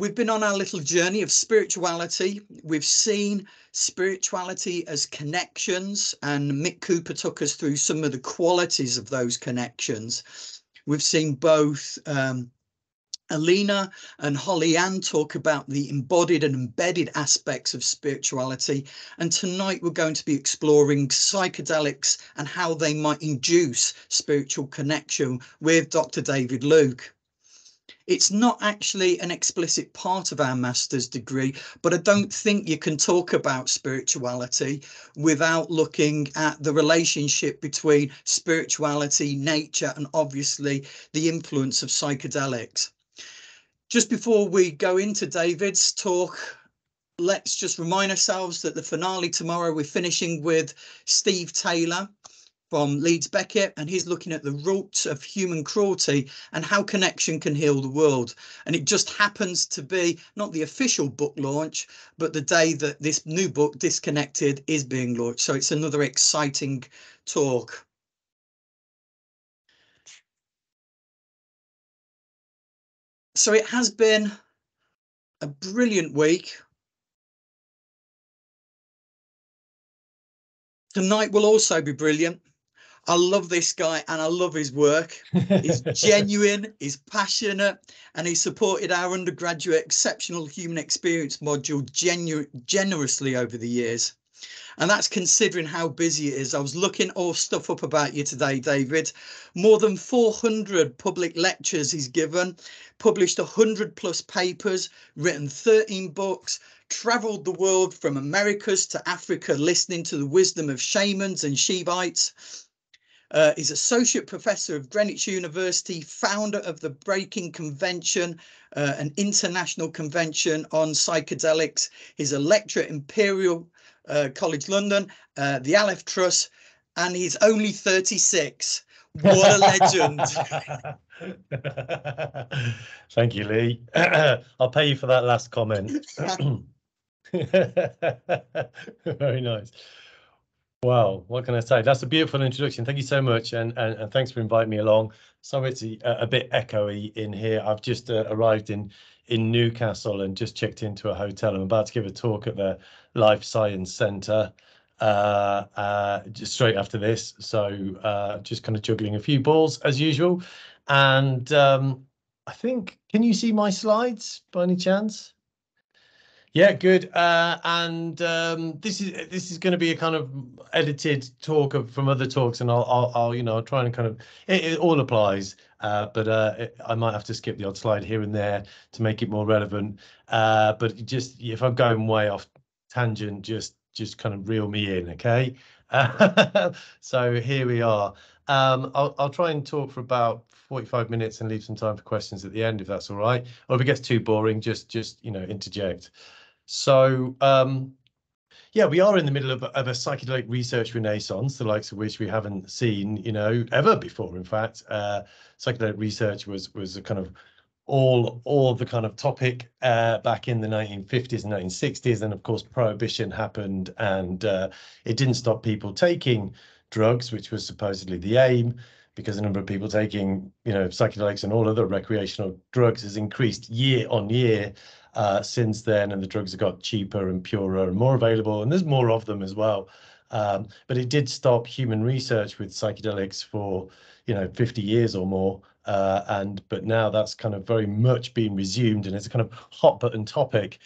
We've been on our little journey of spirituality. We've seen spirituality as connections, and Mick Cooper took us through some of the qualities of those connections. We've seen both Alina and Holly Ann talk about the embodied and embedded aspects of spirituality. And tonight we're going to be exploring psychedelics and how they might induce spiritual connection with Dr. David Luke. It's not actually an explicit part of our master's degree, but I don't think you can talk about spirituality without looking at the relationship between spirituality, nature, and obviously the influence of psychedelics. Just before we go into David's talk, let's just remind ourselves that the finale tomorrow, we're finishing with Steve Taylor from Leeds Beckett, and he's looking at the roots of human cruelty and how connection can heal the world. And it just happens to be not the official book launch, but the day that this new book, Disconnected, is being launched. So it's another exciting talk. So it has been a brilliant week. Tonight will also be brilliant. I love this guy and I love his work. He's genuine, he's passionate, and he supported our undergraduate exceptional human experience module generously over the years. And that's considering how busy it is. I was looking all stuff up about you today, David. More than 400 public lectures he's given, published 100+ papers, written 13 books, travelled the world from Americas to Africa, listening to the wisdom of shamans and Shivites. He's Associate Professor of Greenwich University, founder of the Breaking Convention, an international convention on psychedelics. He's a lecturer at Imperial College London, the Aleph Trust, and he's only 36. What a legend. Thank you, Lee. I'll pay you for that last comment. Very nice. Wow, what can I say? That's a beautiful introduction. Thank you so much, and thanks for inviting me along. Sorry it's a bit echoey in here. I've just arrived in Newcastle and just checked into a hotel. I'm about to give a talk at the Life Science Centre just straight after this. So just kind of juggling a few balls as usual. And I think, can you see my slides by any chance? Yeah, good. And this is going to be a kind of edited talk from other talks, and I'll try and kind of it all applies, but I might have to skip the odd slide here and there to make it more relevant. But just if I'm going way off tangent, just kind of reel me in, okay? So here we are. I'll try and talk for about 45 minutes and leave some time for questions at the end, if that's all right. Or if it gets too boring, just interject. So yeah, we are in the middle of a psychedelic research renaissance, the likes of which we haven't seen, ever before. In fact, psychedelic research was a kind of all the kind of topic back in the 1950s and 1960s, and of course prohibition happened, and it didn't stop people taking drugs, which was supposedly the aim, because the number of people taking psychedelics and all other recreational drugs has increased year on year since then, and the drugs have got cheaper and purer and more available, and there's more of them as well. But it did stop human research with psychedelics for 50 years or more, but now that's kind of very much been resumed, and it's a kind of hot button topic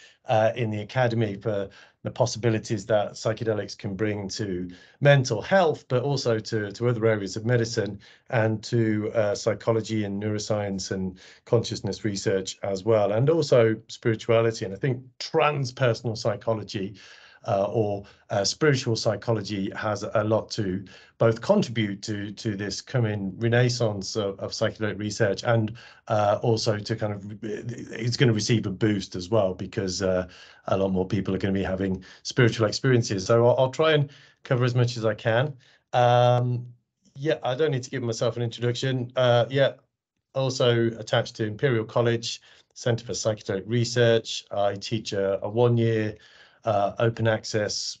in the academy for the possibilities that psychedelics can bring to mental health, but also to other areas of medicine, and to psychology and neuroscience and consciousness research as well, and also spirituality. And I think transpersonal psychology or spiritual psychology has a lot to both contribute to this coming renaissance of psychedelic research, and also to kind of, it's going to receive a boost as well, because a lot more people are going to be having spiritual experiences. So I'll try and cover as much as I can. Yeah, I don't need to give myself an introduction. Yeah, also attached to Imperial College Centre for Psychedelic Research. I teach a 1-year open access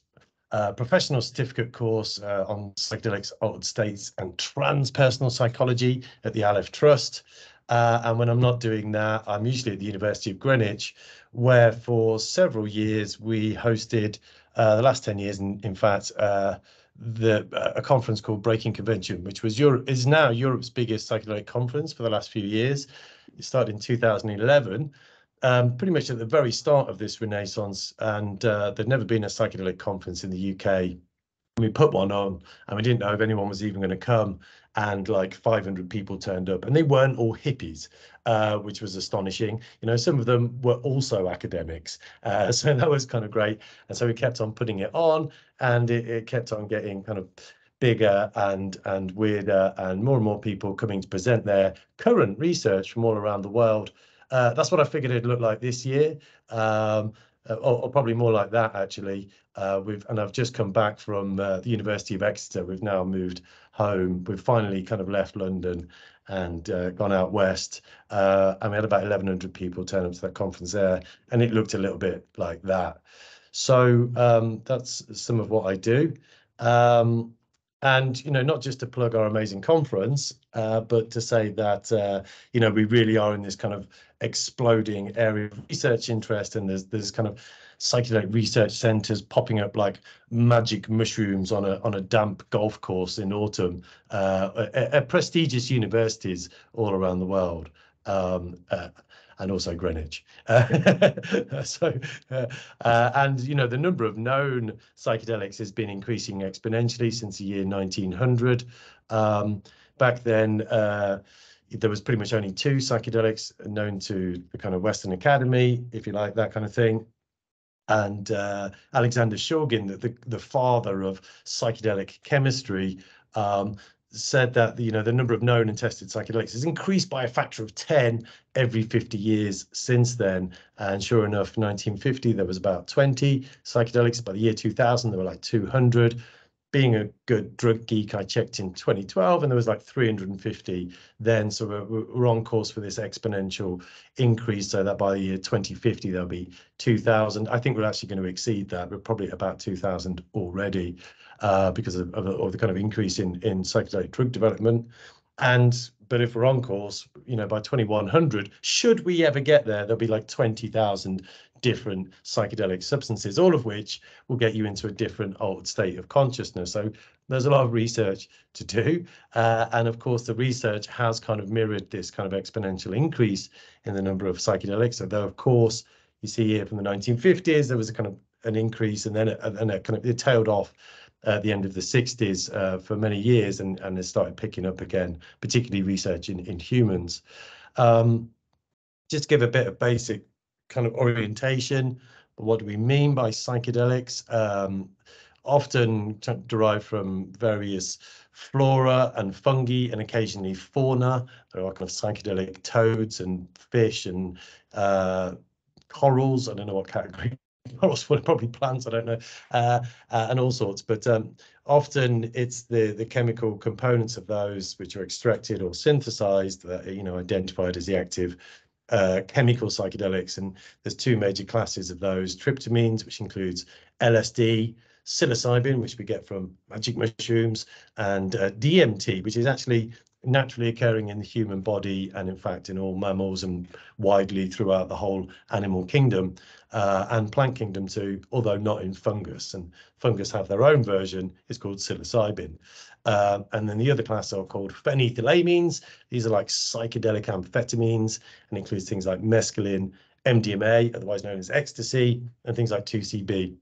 professional certificate course on psychedelics, altered states, and transpersonal psychology at the Aleph Trust. And when I'm not doing that, I'm usually at the University of Greenwich, where for several years we hosted, the last 10 years, in fact, a conference called Breaking Convention, which is now Europe's biggest psychedelic conference for the last few years. It started in 2011, pretty much at the very start of this renaissance, and there'd never been a psychedelic conference in the UK. We put one on and we didn't know if anyone was even going to come, and like 500 people turned up, and they weren't all hippies, which was astonishing. You know, some of them were also academics, so that was kind of great. And so we kept on putting it on, and it kept on getting kind of bigger and weirder, and more people coming to present their current research from all around the world. That's what I figured it'd look like this year, or probably more like that, actually. I've just come back from the University of Exeter. We've now moved home. We've finally kind of left London and gone out west. And we had about 1,100 people turn up to that conference there, and it looked a little bit like that. So that's some of what I do. And, you know, not just to plug our amazing conference, but to say that, you know, we really are in this kind of exploding area of research interest, and there's kind of psychedelic research centres popping up like magic mushrooms on a damp golf course in autumn, at prestigious universities all around the world. And also Greenwich. And, you know, the number of known psychedelics has been increasing exponentially since the year 1900. Back then, there was pretty much only 2 psychedelics known to the kind of Western Academy, if you like, that kind of thing. And Alexander Shulgin, the father of psychedelic chemistry, said that, you know, the number of known and tested psychedelics has increased by a factor of 10 every 50 years since then. And sure enough, 1950 there was about 20 psychedelics. By the year 2000 there were like 200. Being a good drug geek, I checked in 2012 and there was like 350 then. So we're on course for this exponential increase, so that by the year 2050 there'll be 2,000. I think we're actually going to exceed that. We're probably at about 2,000 already, because of the kind of increase in psychedelic drug development. But if we're on course, you know, by 2100, should we ever get there, there'll be like 20,000 different psychedelic substances, all of which will get you into a different altered state of consciousness. So there's a lot of research to do. And of course, the research has kind of mirrored this kind of exponential increase in the number of psychedelics. Although, of course, you see here from the 1950s, there was a kind of an increase, and then it tailed off at the end of the 60s for many years, and it started picking up again, particularly research in humans. Just to give a bit of basic kind of orientation, but what do we mean by psychedelics? Often derived from various flora and fungi, and occasionally fauna. There are kind of psychedelic toads and fish and corals. I don't know what category. Probably plants, I don't know, and all sorts. But often it's the chemical components of those which are extracted or synthesized that are, you know, identified as the active chemical psychedelics. And there's 2 major classes of those: tryptamines, which includes LSD, psilocybin, which we get from magic mushrooms, and DMT, which is actually naturally occurring in the human body, and in fact in all mammals and widely throughout the whole animal kingdom, and plant kingdom too, although not in fungus. And fungus have their own version. It's called psilocybin. And then the other class are called phenethylamines. These are like psychedelic amphetamines, and includes things like mescaline, MDMA, otherwise known as ecstasy, and things like 2CB.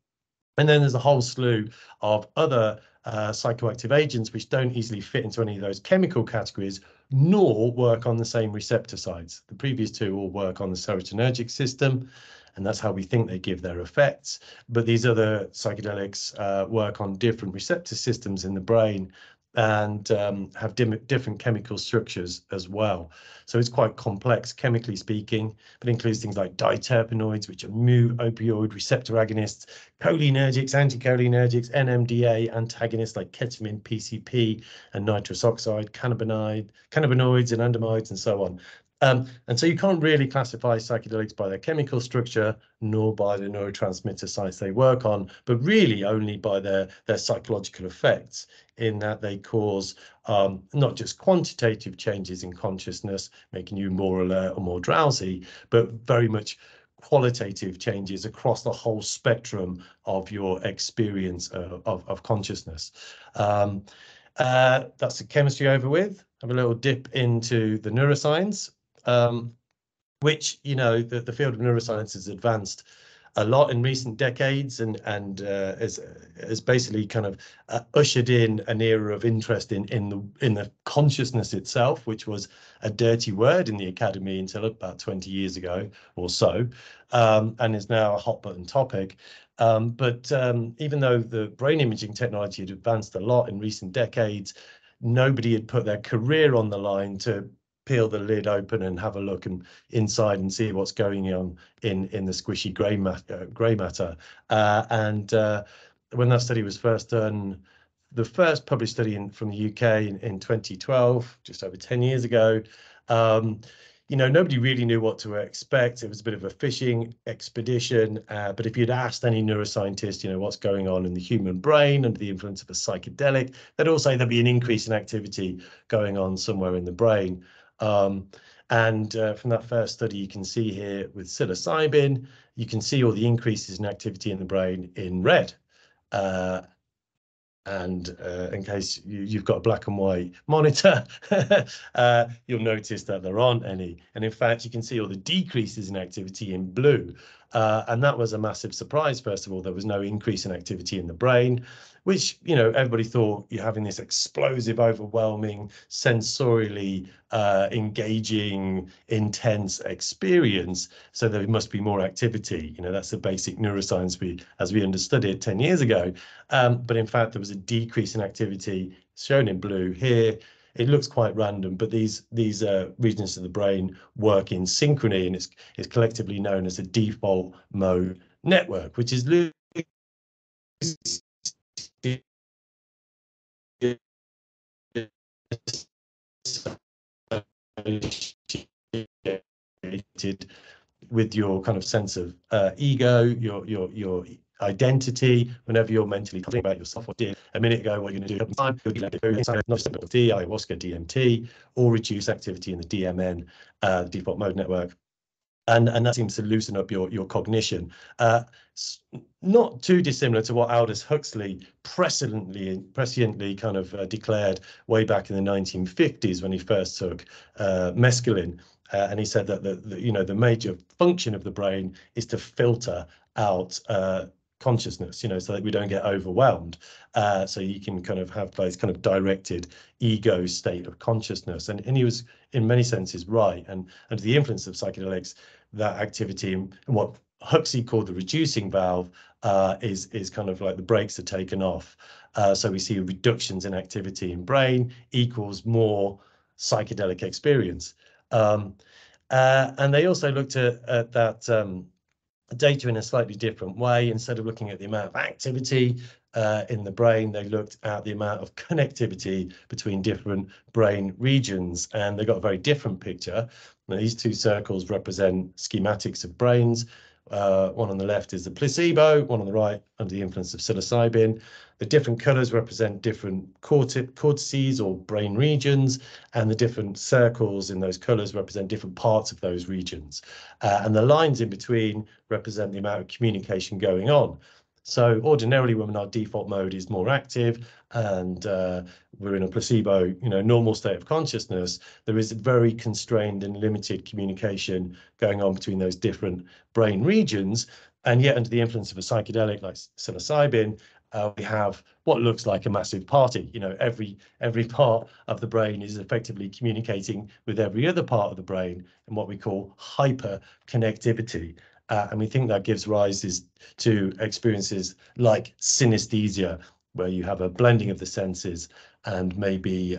And then there's a whole slew of other psychoactive agents which don't easily fit into any of those chemical categories, nor work on the same receptor sites. The previous 2 all work on the serotonergic system, and that's how we think they give their effects. But these other psychedelics work on different receptor systems in the brain, and have different chemical structures as well. So it's quite complex, chemically speaking, but includes things like diterpenoids, which are mu-opioid receptor agonists, cholinergics, anticholinergics, NMDA antagonists like ketamine, PCP, and nitrous oxide, cannabinoids and andamides, and so on. And so you can't really classify psychedelics by their chemical structure, nor by the neurotransmitter sites they work on, but really only by their psychological effects, in that they cause not just quantitative changes in consciousness, making you more alert or more drowsy, but very much qualitative changes across the whole spectrum of your experience of consciousness. That's the chemistry over with. Have a little dip into the neuroscience. Which, you know, the field of neuroscience has advanced a lot in recent decades, and has basically kind of ushered in an era of interest in the consciousness itself, which was a dirty word in the academy until about 20 years ago or so, and is now a hot button topic. But even though the brain imaging technology had advanced a lot in recent decades, nobody had put their career on the line to peel the lid open and have a look inside and see what's going on in the squishy grey matter. When that study was first done, the first published study from the UK in 2012, just over 10 years ago, you know, nobody really knew what to expect. It was a bit of a fishing expedition. But if you'd asked any neuroscientist, you know, what's going on in the human brain under the influence of a psychedelic, they'd all say there'd be an increase in activity going on somewhere in the brain. From that first study, you can see here with psilocybin, you can see all the increases in activity in the brain in red. In case you've got a black and white monitor, you'll notice that there aren't any. And in fact, you can see all the decreases in activity in blue. And that was a massive surprise. First of all, there was no increase in activity in the brain, which, you know, everybody thought you're having this explosive, overwhelming, sensorially engaging, intense experience. So there must be more activity. You know, that's the basic neuroscience as we understood it 10 years ago. But in fact, there was a decrease in activity shown in blue here. It looks quite random, but these regions of the brain work in synchrony, and it's collectively known as a default mode network, which is with your kind of sense of ego, your identity. Whenever you're mentally talking about yourself, what did a minute ago, what you're going to do time, ayahuasca, DMT, or reduce activity in the DMN, the default mode network. And that seems to loosen up your cognition. Not too dissimilar to what Aldous Huxley presciently kind of declared way back in the 1950s when he first took mescaline. And he said that the major function of the brain is to filter out consciousness, you know, so that we don't get overwhelmed. So you can kind of have this kind of directed ego state of consciousness. And he was in many senses right. And under the influence of psychedelics, that activity and what Huxley called the reducing valve is kind of like the brakes are taken off. So we see reductions in activity in brain equals more psychedelic experience. And they also looked at that data in a slightly different way. Instead of looking at the amount of activity in the brain, they looked at the amount of connectivity between different brain regions, and they got a very different picture. Now, these two circles represent schematics of brains. One on the left is the placebo, one on the right under the influence of psilocybin. The different colors represent different cortices or brain regions, and the different circles in those colors represent different parts of those regions. And the lines in between represent the amount of communication going on. So ordinarily, when our default mode is more active and we're in a placebo, you know, normal state of consciousness, there is very constrained and limited communication going on between those different brain regions. And yet, under the influence of a psychedelic like psilocybin, we have what looks like a massive party. You know, every part of the brain is effectively communicating with every other part of the brain in what we call hyperconnectivity. And we think that gives rise to experiences like synesthesia, where you have a blending of the senses, and maybe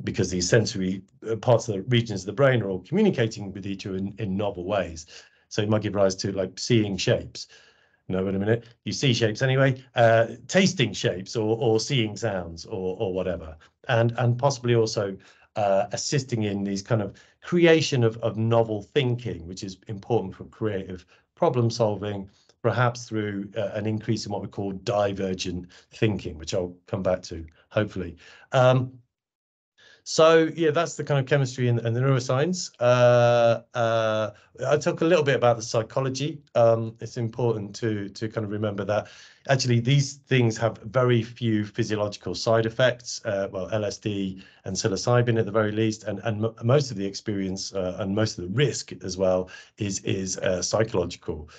because these sensory parts of the regions of the brain are all communicating with each other in novel ways. So it might give rise to like seeing shapes. No, wait a minute. You see shapes anyway, tasting shapes or seeing sounds or whatever, and possibly also assisting in these kind of creation of novel thinking, which is important for creative problem solving, perhaps through an increase in what we call divergent thinking, which I'll come back to, hopefully. So yeah, that's the kind of chemistry and the neuroscience. I talk a little bit about the psychology. It's important to kind of remember that actually these things have very few physiological side effects. Well, LSD and psilocybin at the very least, and most of the experience and most of the risk as well is psychological.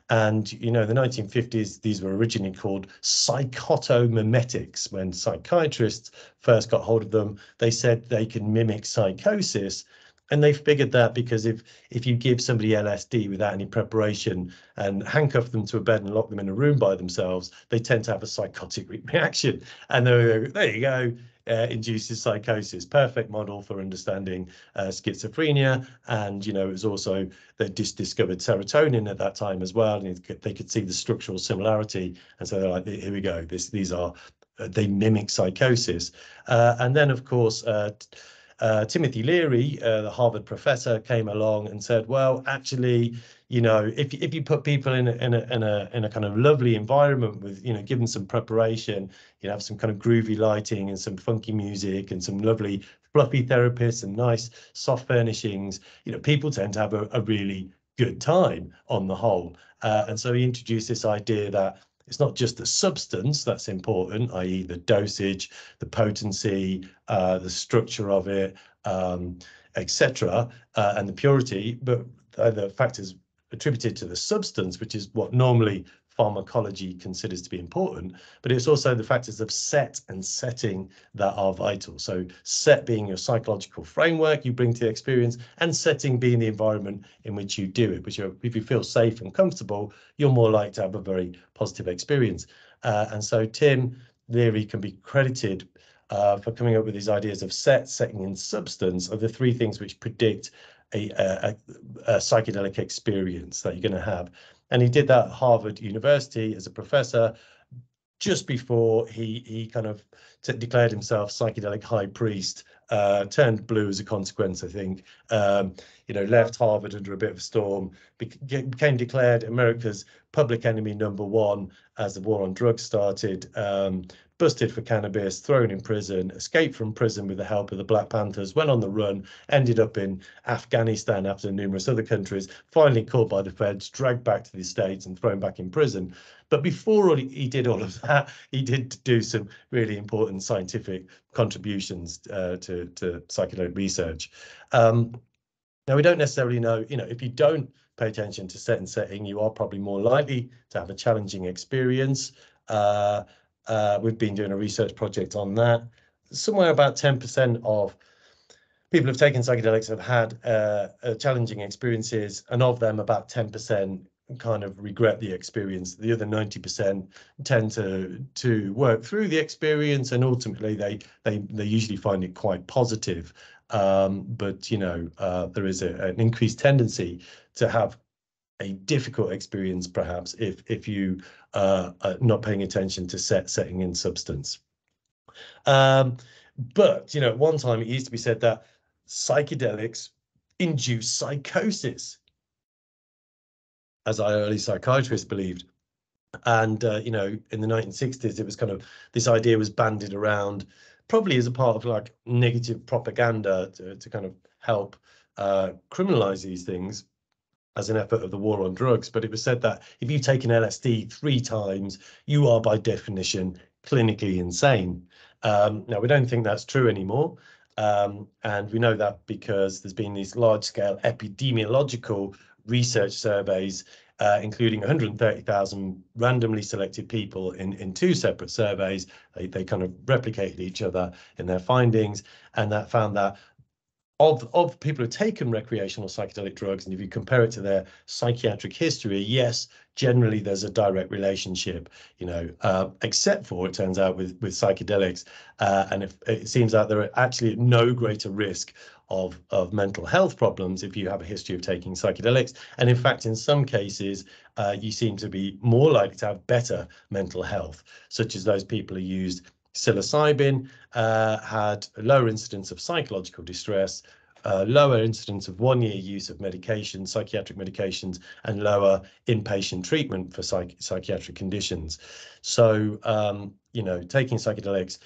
And, you know, in the 1950s, these were originally called psychotomimetics. When psychiatrists first got hold of them, they said they can mimic psychosis. And they figured that because if you give somebody LSD without any preparation and handcuff them to a bed and lock them in a room by themselves, they tend to have a psychotic reaction. And there you go. Induces psychosis. Perfect model for understanding schizophrenia. And, you know, it was also, they just discovered serotonin at that time as well. And they could see the structural similarity. And so they're like, here we go. These are, they mimic psychosis. And then, of course, Timothy Leary, the Harvard professor, came along and said, well, actually, you know, if you put people in a kind of lovely environment with, you know, give them some preparation, you know, have some kind of groovy lighting and some funky music and some lovely fluffy therapists and nice soft furnishings, you know, people tend to have a really good time on the whole. And so he introduced this idea that it's not just the substance that's important, i.e. the dosage, the potency, the structure of it, etc., and the purity, but the factors attributed to the substance, which is what normally pharmacology considers to be important, but it's also the factors of set and setting that are vital. So set being your psychological framework you bring to the experience, and setting being the environment in which you do it, which if you feel safe and comfortable, you're more likely to have a very positive experience. And so Tim Leary can be credited for coming up with these ideas of set, setting, and substance are the three things which predict a psychedelic experience that you're going to have. And he did that at Harvard University as a professor just before he kind of declared himself psychedelic high priest, turned blue as a consequence, I think, you know, left Harvard under a bit of a storm, became declared America's public enemy #1 as the war on drugs started, busted for cannabis, thrown in prison, escaped from prison with the help of the Black Panthers, went on the run, ended up in Afghanistan after numerous other countries, finally caught by the feds, dragged back to the States and thrown back in prison. But before he did all of that, he did do some really important scientific contributions to psychedelic research. Now, we don't necessarily know, you know, if you don't pay attention to set and setting, you are probably more likely to have a challenging experience. We've been doing a research project on that. Somewhere about 10% of people who've taken psychedelics have had challenging experiences, and of them, about 10% kind of regret the experience. The other 90% tend to work through the experience, and ultimately they usually find it quite positive. But you know, there is an increased tendency to have a difficult experience, perhaps, if you are not paying attention to setting, and substance. But you know, at one time it used to be said that psychedelics induce psychosis, as early psychiatrists believed. And you know, in the 1960s, it was kind of, this idea was bandied around, probably as a part of like negative propaganda to kind of help criminalize these things as an effort of the war on drugs. But it was said that if you've taken LSD 3 times, you are by definition clinically insane. Now, we don't think that's true anymore. And we know that because there's been these large-scale epidemiological research surveys, including 130,000 randomly selected people in 2 separate surveys. They kind of replicated each other in their findings, and that found that of people who've taken recreational psychedelic drugs, and if you compare it to their psychiatric history, yes, generally there's a direct relationship, you know, except for, it turns out, with psychedelics, and if it seems that there are actually at no greater risk of mental health problems if you have a history of taking psychedelics. And in fact, in some cases, you seem to be more likely to have better mental health, such as those people who used psilocybin had a lower incidence of psychological distress, lower incidence of 1-year use of medication, psychiatric medications, and lower inpatient treatment for psychiatric conditions. So, you know, taking psychedelics,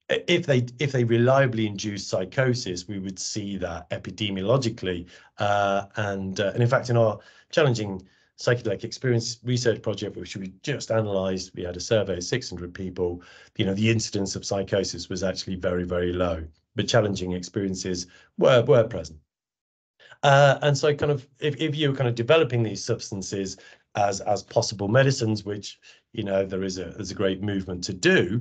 if they reliably induce psychosis, we would see that epidemiologically, and in fact, in our challenging psychedelic experience research project, which we just analysed, we had a survey of 600 people. You know, the incidence of psychosis was actually very, very low, but challenging experiences were present. And so, kind of, if you're kind of developing these substances as possible medicines, which, you know, there's a great movement to do,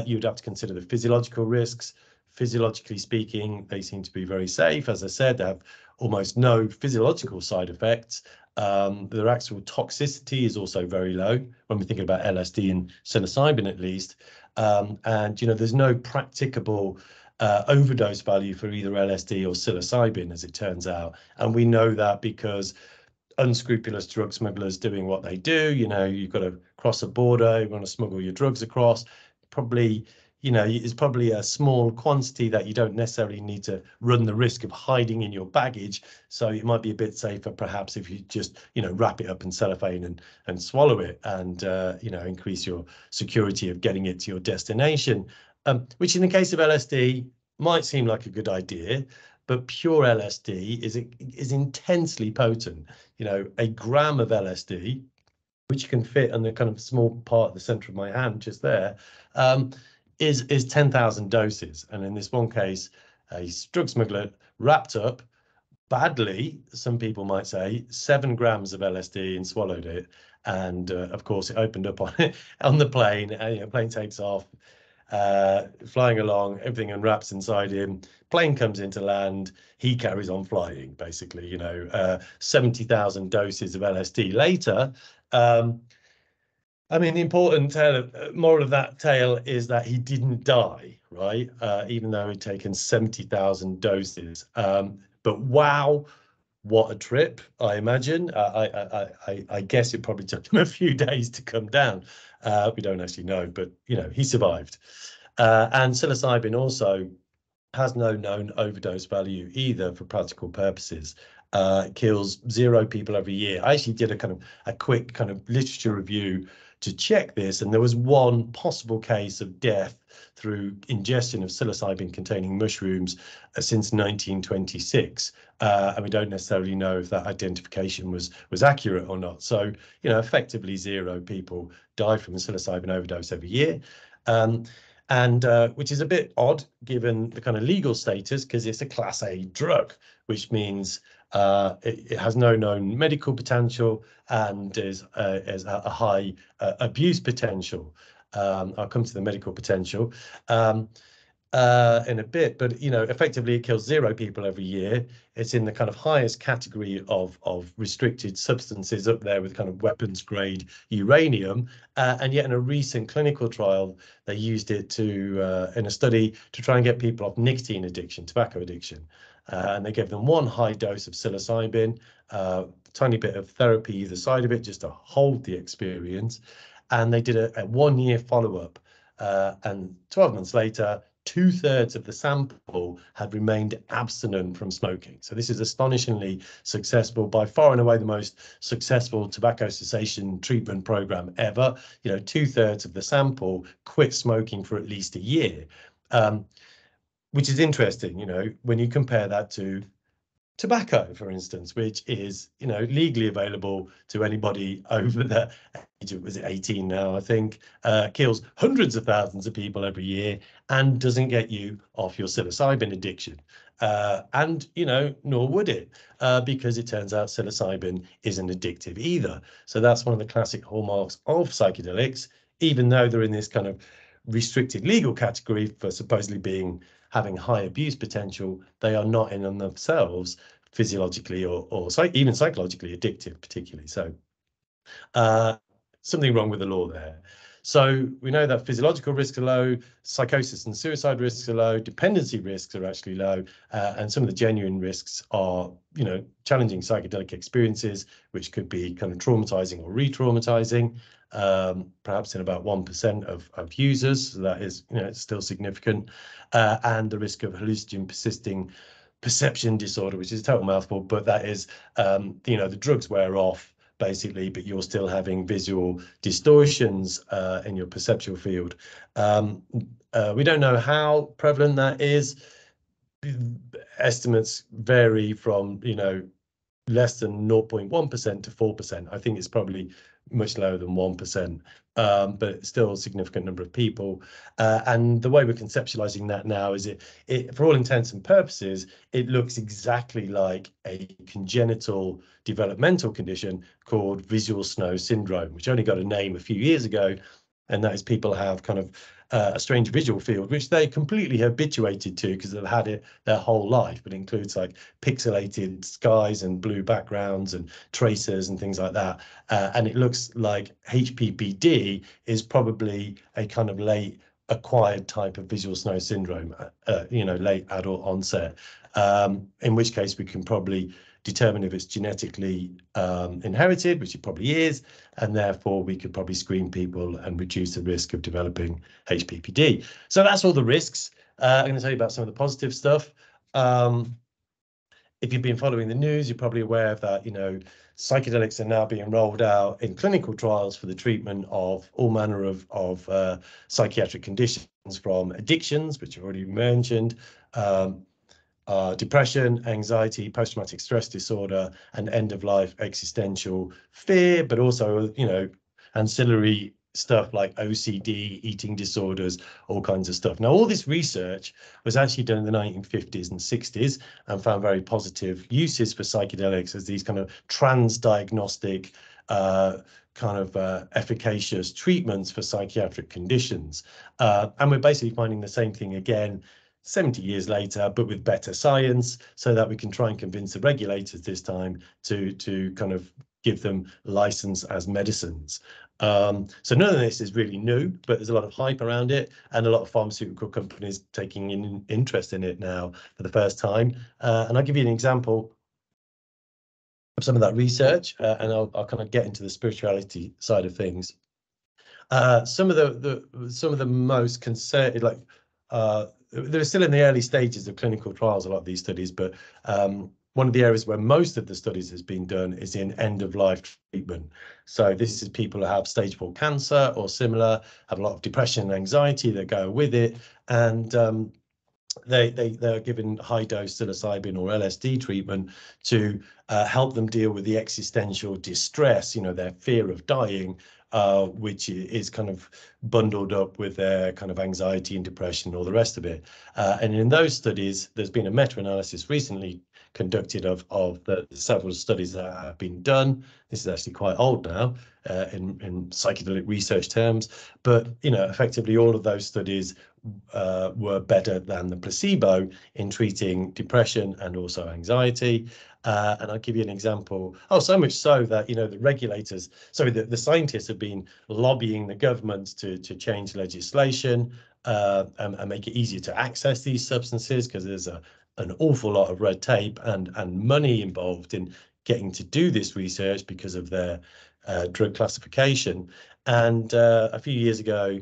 you'd have to consider the physiological risks. Physiologically speaking, they seem to be very safe. As I said, they have almost no physiological side effects. Their actual toxicity is also very low when we think about LSD and psilocybin, at least. And, you know, there's no practicable overdose value for either LSD or psilocybin, as it turns out. And we know that because unscrupulous drug smugglers doing what they do, you know, you've got to cross a border, you want to smuggle your drugs across, probably, you know, it's probably a small quantity that you don't necessarily need to run the risk of hiding in your baggage. So it might be a bit safer, perhaps, if you just, you know, wrap it up in cellophane and swallow it, and, you know, increase your security of getting it to your destination, which in the case of LSD might seem like a good idea, but pure LSD is intensely potent. You know, a gram of LSD, which can fit on the kind of small part of the center of my hand just there, is 10,000 doses. And in this one case, a drug smuggler wrapped up badly, some people might say, 7 grams of LSD and swallowed it. And of course, it opened up on the plane. You know, plane takes off, flying along, everything unwraps inside him. Plane comes into land, he carries on flying, basically. You know, 70,000 doses of LSD later. I mean, the important moral of that tale is that he didn't die, right? Even though he'd taken 70,000 doses. But wow, what a trip, I imagine. I guess it probably took him a few days to come down. We don't actually know, but, you know, he survived. And psilocybin also has no known overdose value either for practical purposes. It kills 0 people every year. I actually did a quick kind of literature review to check this, and there was one possible case of death through ingestion of psilocybin containing mushrooms since 1926, and we don't necessarily know if that identification was accurate or not. So, you know, effectively 0 people die from a psilocybin overdose every year, and which is a bit odd given the kind of legal status, because it's a Class A drug, which means it has no known medical potential and is a high abuse potential. I'll come to the medical potential in a bit, but, you know, effectively it kills 0 people every year. It's in the kind of highest category of restricted substances, up there with kind of weapons grade uranium, and yet in a recent clinical trial they used it to in a study to try and get people off nicotine addiction, tobacco addiction, and they gave them 1 high dose of psilocybin, tiny bit of therapy either side of it, just to hold the experience, and they did a 1-year follow-up, and 12 months later 2/3 of the sample had remained abstinent from smoking. So this is astonishingly successful, by far and away the most successful tobacco cessation treatment program ever. You know, 2/3 of the sample quit smoking for at least a year, which is interesting, you know, when you compare that to tobacco, for instance, which is, you know, legally available to anybody over the age of, was it 18 now, I think, kills hundreds of thousands of people every year and doesn't get you off your psilocybin addiction. And, you know, nor would it, because it turns out psilocybin isn't addictive either. So that's one of the classic hallmarks of psychedelics, even though they're in this kind of restricted legal category for supposedly having high abuse potential, they are not in and themselves physiologically or even psychologically addictive, particularly. So something wrong with the law there. So we know that physiological risks are low, psychosis and suicide risks are low, dependency risks are actually low, and some of the genuine risks are, you know, challenging psychedelic experiences, which could be kind of traumatizing or re-traumatizing, perhaps in about 1% of users. So that is, you know, it's still significant, and the risk of hallucinogen persisting perception disorder, which is a total mouthful, but that is, the drugs wear off basically, but you're still having visual distortions in your perceptual field. We don't know how prevalent that is. Estimates vary from, less than 0.1% to 4%. I think it's probably much lower than 1%, but still a significant number of people. And the way we're conceptualizing that now is it, for all intents and purposes, it looks exactly like a congenital developmental condition called visual snow syndrome, which only got a name a few years ago. And that is people have kind of a strange visual field, which they completely habituated to because they've had it their whole life. But it includes like pixelated skies and blue backgrounds and tracers and things like that. And it looks like HPPD is probably a kind of late acquired type of visual snow syndrome, late adult onset, in which case we can probably determine if it's genetically inherited, which it probably is, and therefore we could probably screen people and reduce the risk of developing HPPD. So that's all the risks. I'm going to tell you about some of the positive stuff. If you've been following the news, you're probably aware of that, psychedelics are now being rolled out in clinical trials for the treatment of all manner of psychiatric conditions, from addictions, which I've already mentioned, depression, anxiety, post-traumatic stress disorder, and end-of-life existential fear, but also, ancillary stuff like OCD, eating disorders, all kinds of stuff. Now, all this research was actually done in the 1950s and 60s and found very positive uses for psychedelics as these kind of trans-diagnostic efficacious treatments for psychiatric conditions. And we're basically finding the same thing again 70 years later, but with better science, so that we can try and convince the regulators this time to kind of give them license as medicines. So none of this is really new, but there's a lot of hype around it and a lot of pharmaceutical companies taking an interest in it now for the first time. And I'll give you an example of some of that research, and I'll kind of get into the spirituality side of things. Some of the most concerted, they're still in the early stages of clinical trials, a lot of these studies, but one of the areas where most of the studies has been done is in end-of-life treatment. So this is people who have stage 4 cancer or similar, have a lot of depression and anxiety that go with it, and they're given high-dose psilocybin or LSD treatment to help them deal with the existential distress, their fear of dying, which is kind of bundled up with their kind of anxiety and depression and all the rest of it. And in those studies, there's been a meta-analysis recently conducted of the several studies that have been done. This is actually quite old now in psychedelic research terms, but effectively all of those studies were better than the placebo in treating depression and also anxiety. And I'll give you an example. Oh, so much so that, the regulators, the scientists have been lobbying the government to change legislation and make it easier to access these substances, because there's an awful lot of red tape and money involved in getting to do this research because of their drug classification. And a few years ago,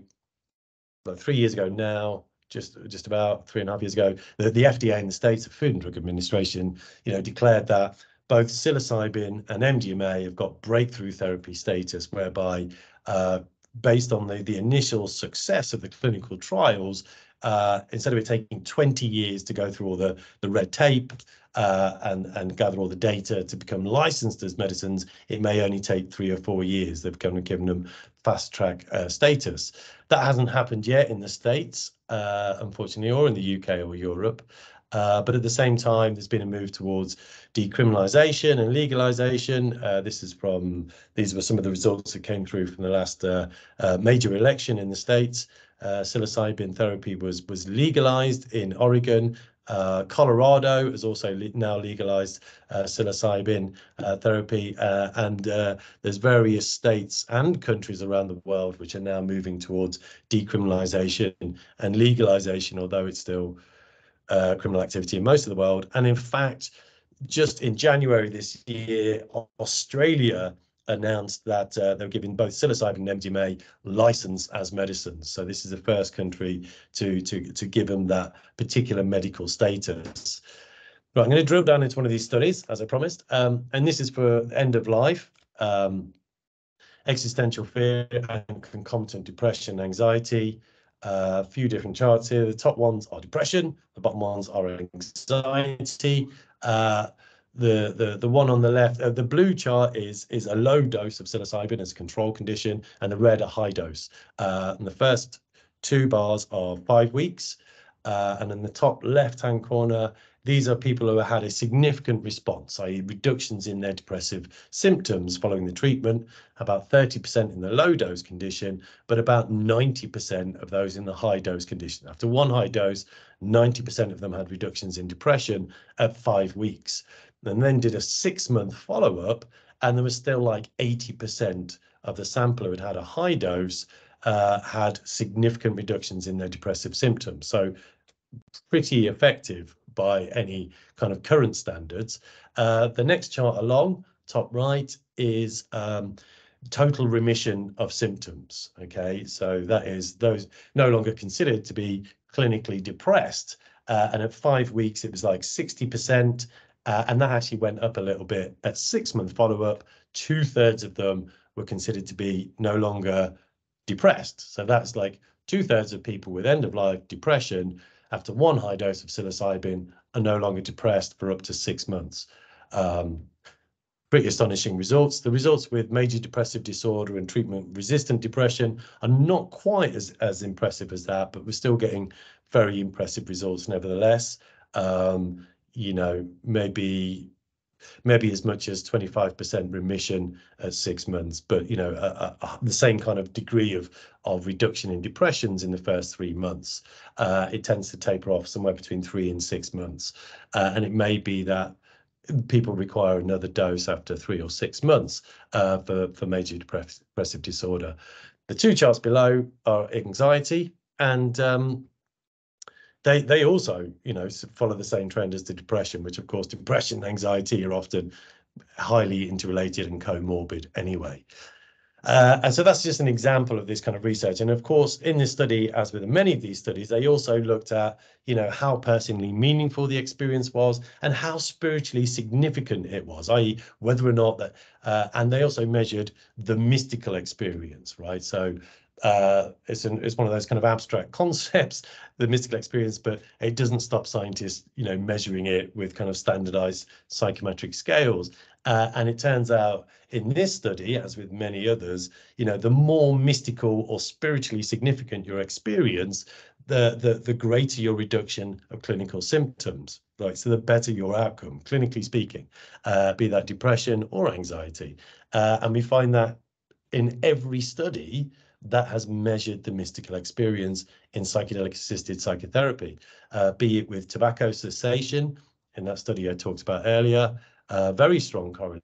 about 3 years ago now, just about 3.5 years ago, the FDA in the States, the Food and Drug Administration, declared that both psilocybin and MDMA have got breakthrough therapy status, whereby based on the initial success of the clinical trials, instead of it taking 20 years to go through all the red tape and gather all the data to become licensed as medicines, it may only take 3 or 4 years. They've kind of given them fast track status. That hasn't happened yet in the States, unfortunately, or in the UK or Europe. But at the same time, there's been a move towards decriminalization and legalization. These were some of the results that came through from the last major election in the States. Psilocybin therapy was legalized in Oregon. Colorado has also now legalized psilocybin therapy, and there's various states and countries around the world which are now moving towards decriminalization and legalization, although it's still criminal activity in most of the world. And in fact, just in January this year, Australia announced that they're giving both psilocybin and MDMA license as medicines. So this is the first country to give them that particular medical status. Right, I'm going to drill down into one of these studies, as I promised, and this is for end of life, existential fear and concomitant depression, anxiety. A few different charts here. The top ones are depression, the bottom ones are anxiety. The one on the left, the blue chart is a low dose of psilocybin as a control condition, and the red a high dose. And the first two bars are 5 weeks, and in the top left-hand corner, these are people who had a significant response, i.e. reductions in their depressive symptoms following the treatment, about 30% in the low dose condition, but about 90% of those in the high dose condition. After one high dose, 90% of them had reductions in depression at 5 weeks. And then did a 6-month follow-up, and there was still like 80% of the sample who had had a high dose had significant reductions in their depressive symptoms. So pretty effective by any kind of current standards. The next chart along, top right, is total remission of symptoms. Okay, so that is those no longer considered to be clinically depressed. And at 5 weeks, it was like 60%. And that actually went up a little bit at 6-month follow-up. 2/3 of them were considered to be no longer depressed. So that's like 2/3 of people with end-of-life depression after one high dose of psilocybin are no longer depressed for up to 6 months. Pretty astonishing results. The results with major depressive disorder and treatment-resistant depression are not quite as impressive as that, but we're still getting very impressive results nevertheless. You know, maybe as much as 25% remission at 6 months, but you know, the same kind of degree of reduction in depressions in the first 3 months. It tends to taper off somewhere between 3 and 6 months, and it may be that people require another dose after 3 or 6 months for major depressive disorder. The two charts below are anxiety, and they also, you know, follow the same trend as the depression, which of course depression and anxiety are often highly interrelated and comorbid anyway. And so that's just an example of this kind of research. And of course, in this study, as with many of these studies, they also looked at, you know, how personally meaningful the experience was and how spiritually significant it was, i.e. whether or not that, and they also measured the mystical experience, right? So it's one of those kind of abstract concepts, the mystical experience, but it doesn't stop scientists, you know, measuring it with kind of standardized psychometric scales. And it turns out in this study, as with many others, you know, the more mystical or spiritually significant your experience, the greater your reduction of clinical symptoms, right? So the better your outcome, clinically speaking, be that depression or anxiety. And we find that in every study that has measured the mystical experience in psychedelic-assisted psychotherapy, be it with tobacco cessation, in that study I talked about earlier, very strong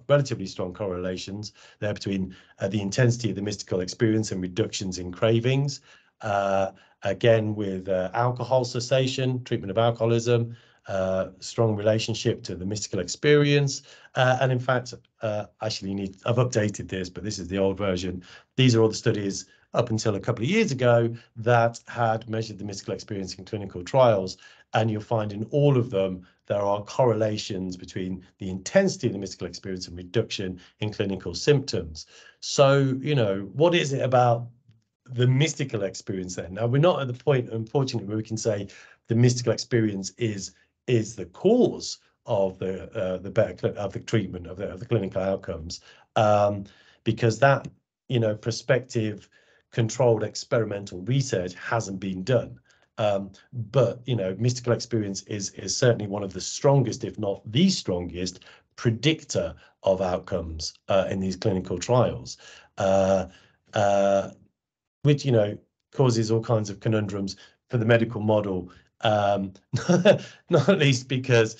relatively strong correlations there between the intensity of the mystical experience and reductions in cravings. Again, with alcohol cessation, treatment of alcoholism, strong relationship to the mystical experience. And in fact, actually I've updated this, but this is the old version. These are all the studies up until a couple of years ago that had measured the mystical experience in clinical trials. And you'll find in all of them, there are correlations between the intensity of the mystical experience and reduction in clinical symptoms. So, you know, what is it about the mystical experience then? Now, we're not at the point, unfortunately, where we can say the mystical experience is the cause of the better of the treatment of the clinical outcomes, because that, you know, prospective controlled experimental research hasn't been done. But you know, mystical experience is certainly one of the strongest, if not the strongest, predictor of outcomes in these clinical trials, which, you know, causes all kinds of conundrums for the medical model, not least because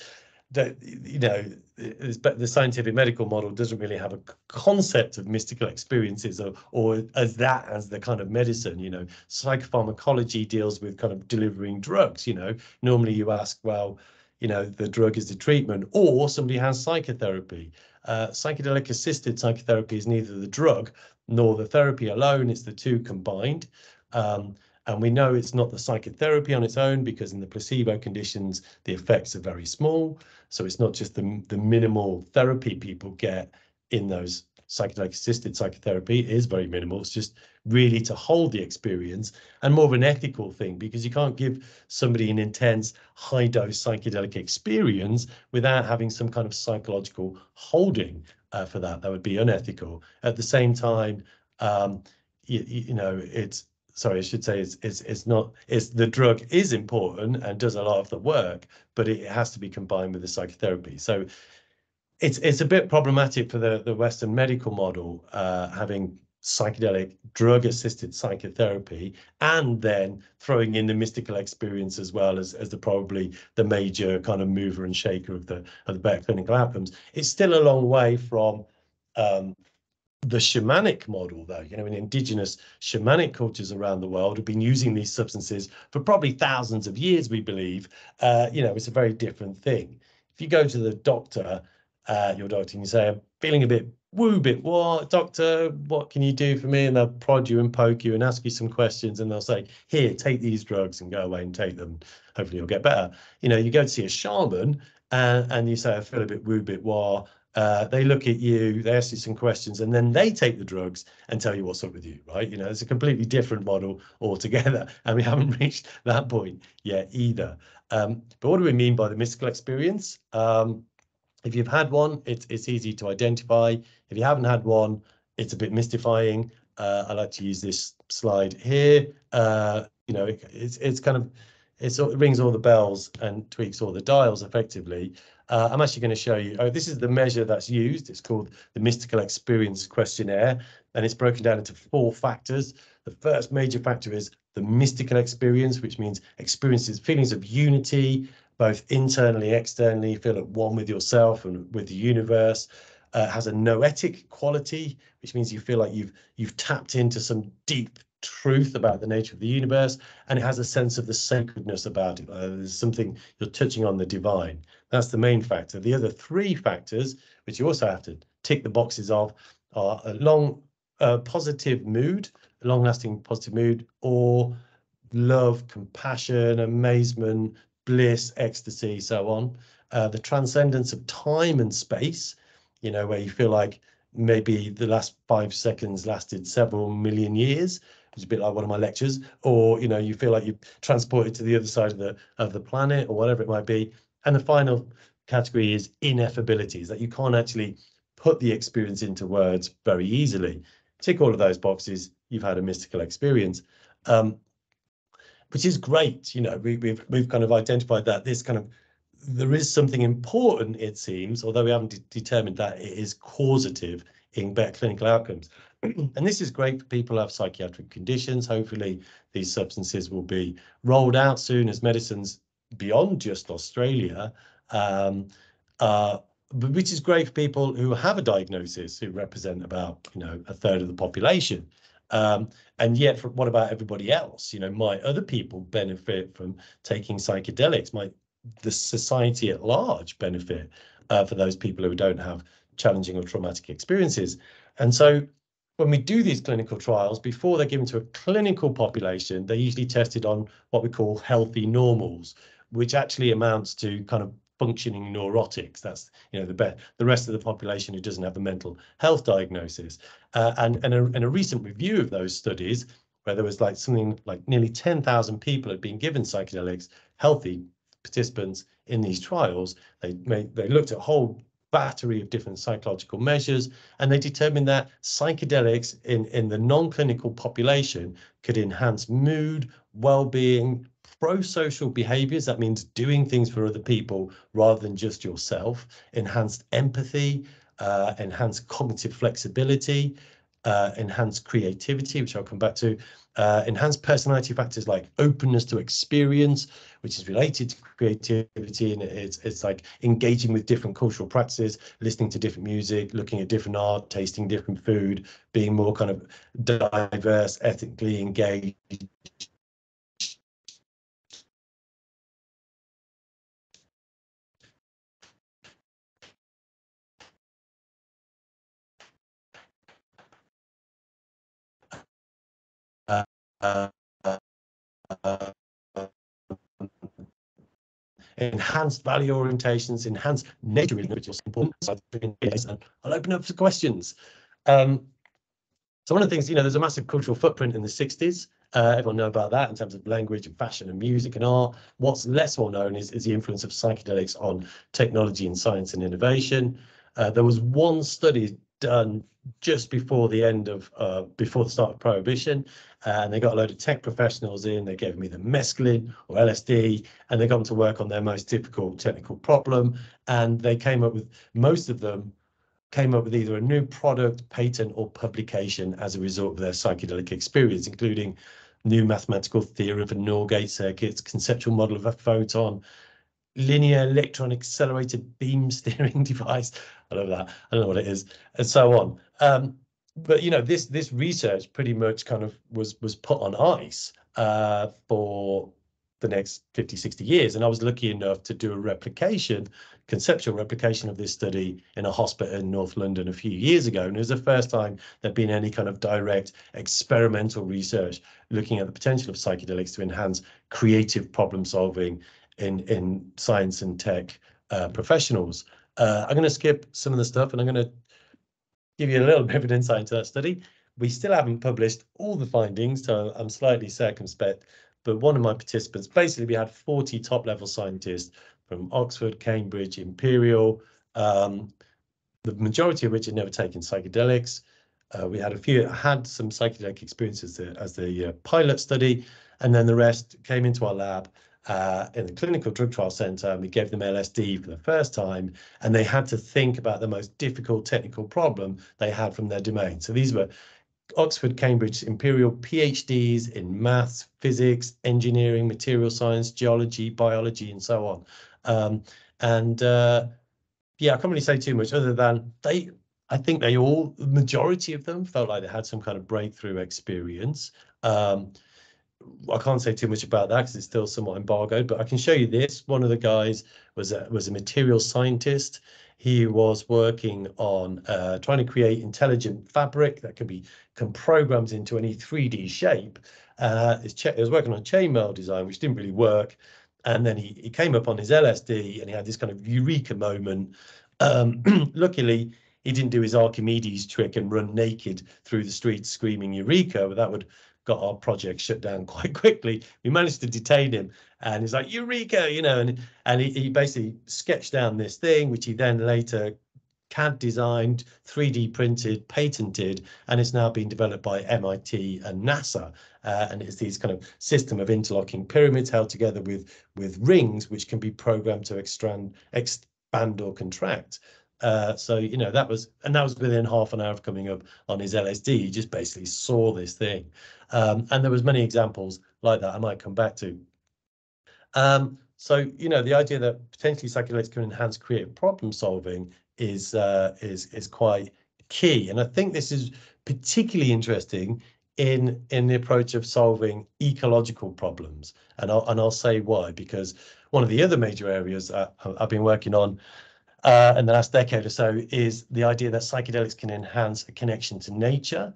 you know, the scientific medical model doesn't really have a concept of mystical experiences or as the kind of medicine. You know, psychopharmacology deals with kind of delivering drugs. You know, normally you ask, well, you know, the drug is the treatment, or somebody has psychotherapy. Psychedelic assisted psychotherapy is neither the drug nor the therapy alone, it's the two combined. And we know it's not the psychotherapy on its own, because in the placebo conditions, the effects are very small. So it's not just the minimal therapy people get in those psychedelic assisted psychotherapy. It is very minimal. It's just really to hold the experience, and more of an ethical thing, because you can't give somebody an intense high dose psychedelic experience without having some kind of psychological holding for that. That would be unethical. At the same time, you know, it's, sorry, I should say it's not, it's, the drug is important and does a lot of the work, but it has to be combined with the psychotherapy. So it's a bit problematic for the Western medical model, having psychedelic drug-assisted psychotherapy and then throwing in the mystical experience as well as the probably the major kind of mover and shaker of the better clinical outcomes. It's still a long way from the shamanic model, though. You know, in indigenous shamanic cultures around the world have been using these substances for probably thousands of years, we believe. You know, it's a very different thing. If you go to the doctor, your doctor, and you say, I'm feeling a bit woo, bit what, doctor, what can you do for me? And they'll prod you and poke you and ask you some questions, and they'll say, here, take these drugs and go away and take them. Hopefully you'll get better. You know, you go to see a shaman and you say, I feel a bit woo, bit wah. They look at you, they ask you some questions, and then they take the drugs and tell you what's up with you, right? You know, it's a completely different model altogether, and we haven't reached that point yet either. But what do we mean by the mystical experience? If you've had one, it's easy to identify. If you haven't had one, it's a bit mystifying. I like to use this slide here. You know, it's kind of, it rings all the bells and tweaks all the dials effectively. I'm actually going to show you. Oh, this is the measure that's used. It's called the Mystical Experience Questionnaire, and it's broken down into 4 factors. The first major factor is the mystical experience, which means experiences, feelings of unity, both internally, externally, feel at one with yourself and with the universe. Has a noetic quality, which means you feel like you've tapped into some deep truth about the nature of the universe, and it has a sense of the sacredness about it. There's something, you're touching on the divine. That's the main factor. The other 3 factors, which you also have to tick the boxes of, are a long positive mood, long-lasting positive mood, or love, compassion, amazement, bliss, ecstasy, so on. The transcendence of time and space, you know, where you feel like maybe the last 5 seconds lasted several million years, which is a bit like one of my lectures, or, you know, you feel like you're transported to the other side of the planet, or whatever it might be. And the final category is ineffabilities, that you can't actually put the experience into words very easily. Tick all of those boxes, you've had a mystical experience. Which is great. You know, we've kind of identified that this kind of, there is something important, it seems, although we haven't determined that it is causative in better clinical outcomes. And this is great for people who have psychiatric conditions. Hopefully these substances will be rolled out soon as medicines beyond just Australia, which is great for people who have a diagnosis, who represent about, you know, 1/3 of the population. And yet, what about everybody else? You know, might other people benefit from taking psychedelics? Might the society at large benefit for those people who don't have challenging or traumatic experiences? And so when we do these clinical trials, before they're given to a clinical population, they're usually tested on what we call healthy normals, which actually amounts to kind of functioning neurotics. That's, you know, the rest of the population who doesn't have a mental health diagnosis. And a recent review of those studies, where there was like something like nearly 10,000 people had been given psychedelics, healthy participants in these trials. They looked at a whole battery of different psychological measures, and they determined that psychedelics in the non-clinical population could enhance mood, well-being, pro-social behaviors. That means doing things for other people rather than just yourself. Enhanced empathy, enhanced cognitive flexibility, enhanced creativity, which I'll come back to, enhanced personality factors like openness to experience, which is related to creativity, and it's like engaging with different cultural practices, listening to different music, looking at different art, tasting different food, being more kind of diverse, ethically engaged. Uh, uh, enhanced value orientations, enhanced nature which is important. And I'll open up for questions. So one of the things, there's a massive cultural footprint in the 60s. Everyone know about that in terms of language and fashion and music and art. What's less well known is the influence of psychedelics on technology and science and innovation. There was one study done just before before the start of Prohibition, and they got a load of tech professionals in. They gave them either mescaline or LSD, and they got them to work on their most difficult technical problem. And they most of them came up with either a new product, patent, or publication as a result of their psychedelic experience, including new mathematical theory for NOR gate circuits, conceptual model of a photon, linear electron accelerated beam steering device. I love that. I don't know what it is, and so on. But this research pretty much kind of was put on ice for the next 50, 60 years. And I was lucky enough to do a conceptual replication of this study in a hospital in North London a few years ago. And it was the first time there'd been any kind of direct experimental research looking at the potential of psychedelics to enhance creative problem solving in science and tech professionals. I'm going to skip some of the stuff, and I'm going to give you a little bit of an insight into that study. We still haven't published all the findings, so I'm slightly circumspect. But one of my participants, basically, we had 40 top-level scientists from Oxford, Cambridge, Imperial, the majority of which had never taken psychedelics. We had had some psychedelic experiences as the pilot study, and then the rest came into our lab in the Clinical Drug Trial Centre, and we gave them LSD for the first time, and they had to think about the most difficult technical problem they had from their domain. So these were Oxford, Cambridge, Imperial PhDs in maths, physics, engineering, material science, geology, biology, and so on. Yeah, I can't really say too much other than I think the majority of them felt like they had some kind of breakthrough experience. I can't say too much about that because it's still somewhat embargoed, but I can show you this. One of the guys was a material scientist. He was working on trying to create intelligent fabric that can be programmed into any 3D shape. He was working on chainmail design, which didn't really work. And then he came up on his LSD, and he had this kind of eureka moment. Luckily, he didn't do his Archimedes trick and run naked through the streets screaming eureka, but that would got our project shut down quite quickly. We managed to detain him, and he's like, eureka, and he basically sketched down this thing, which he then later CAD designed, 3D printed, patented, and it's now being developed by MIT and NASA. And it's these kind of system of interlocking pyramids held together with rings, which can be programmed to expand or contract. So that was within half an hour of coming up on his LSD. He just basically saw this thing, and there was many examples like that I might come back to. So the idea that potentially psychedelics can enhance creative problem solving is quite key, and I think this is particularly interesting in the approach of solving ecological problems, and I'll say why, because one of the other major areas I've been working on in the last decade or so is the idea that psychedelics can enhance a connection to nature,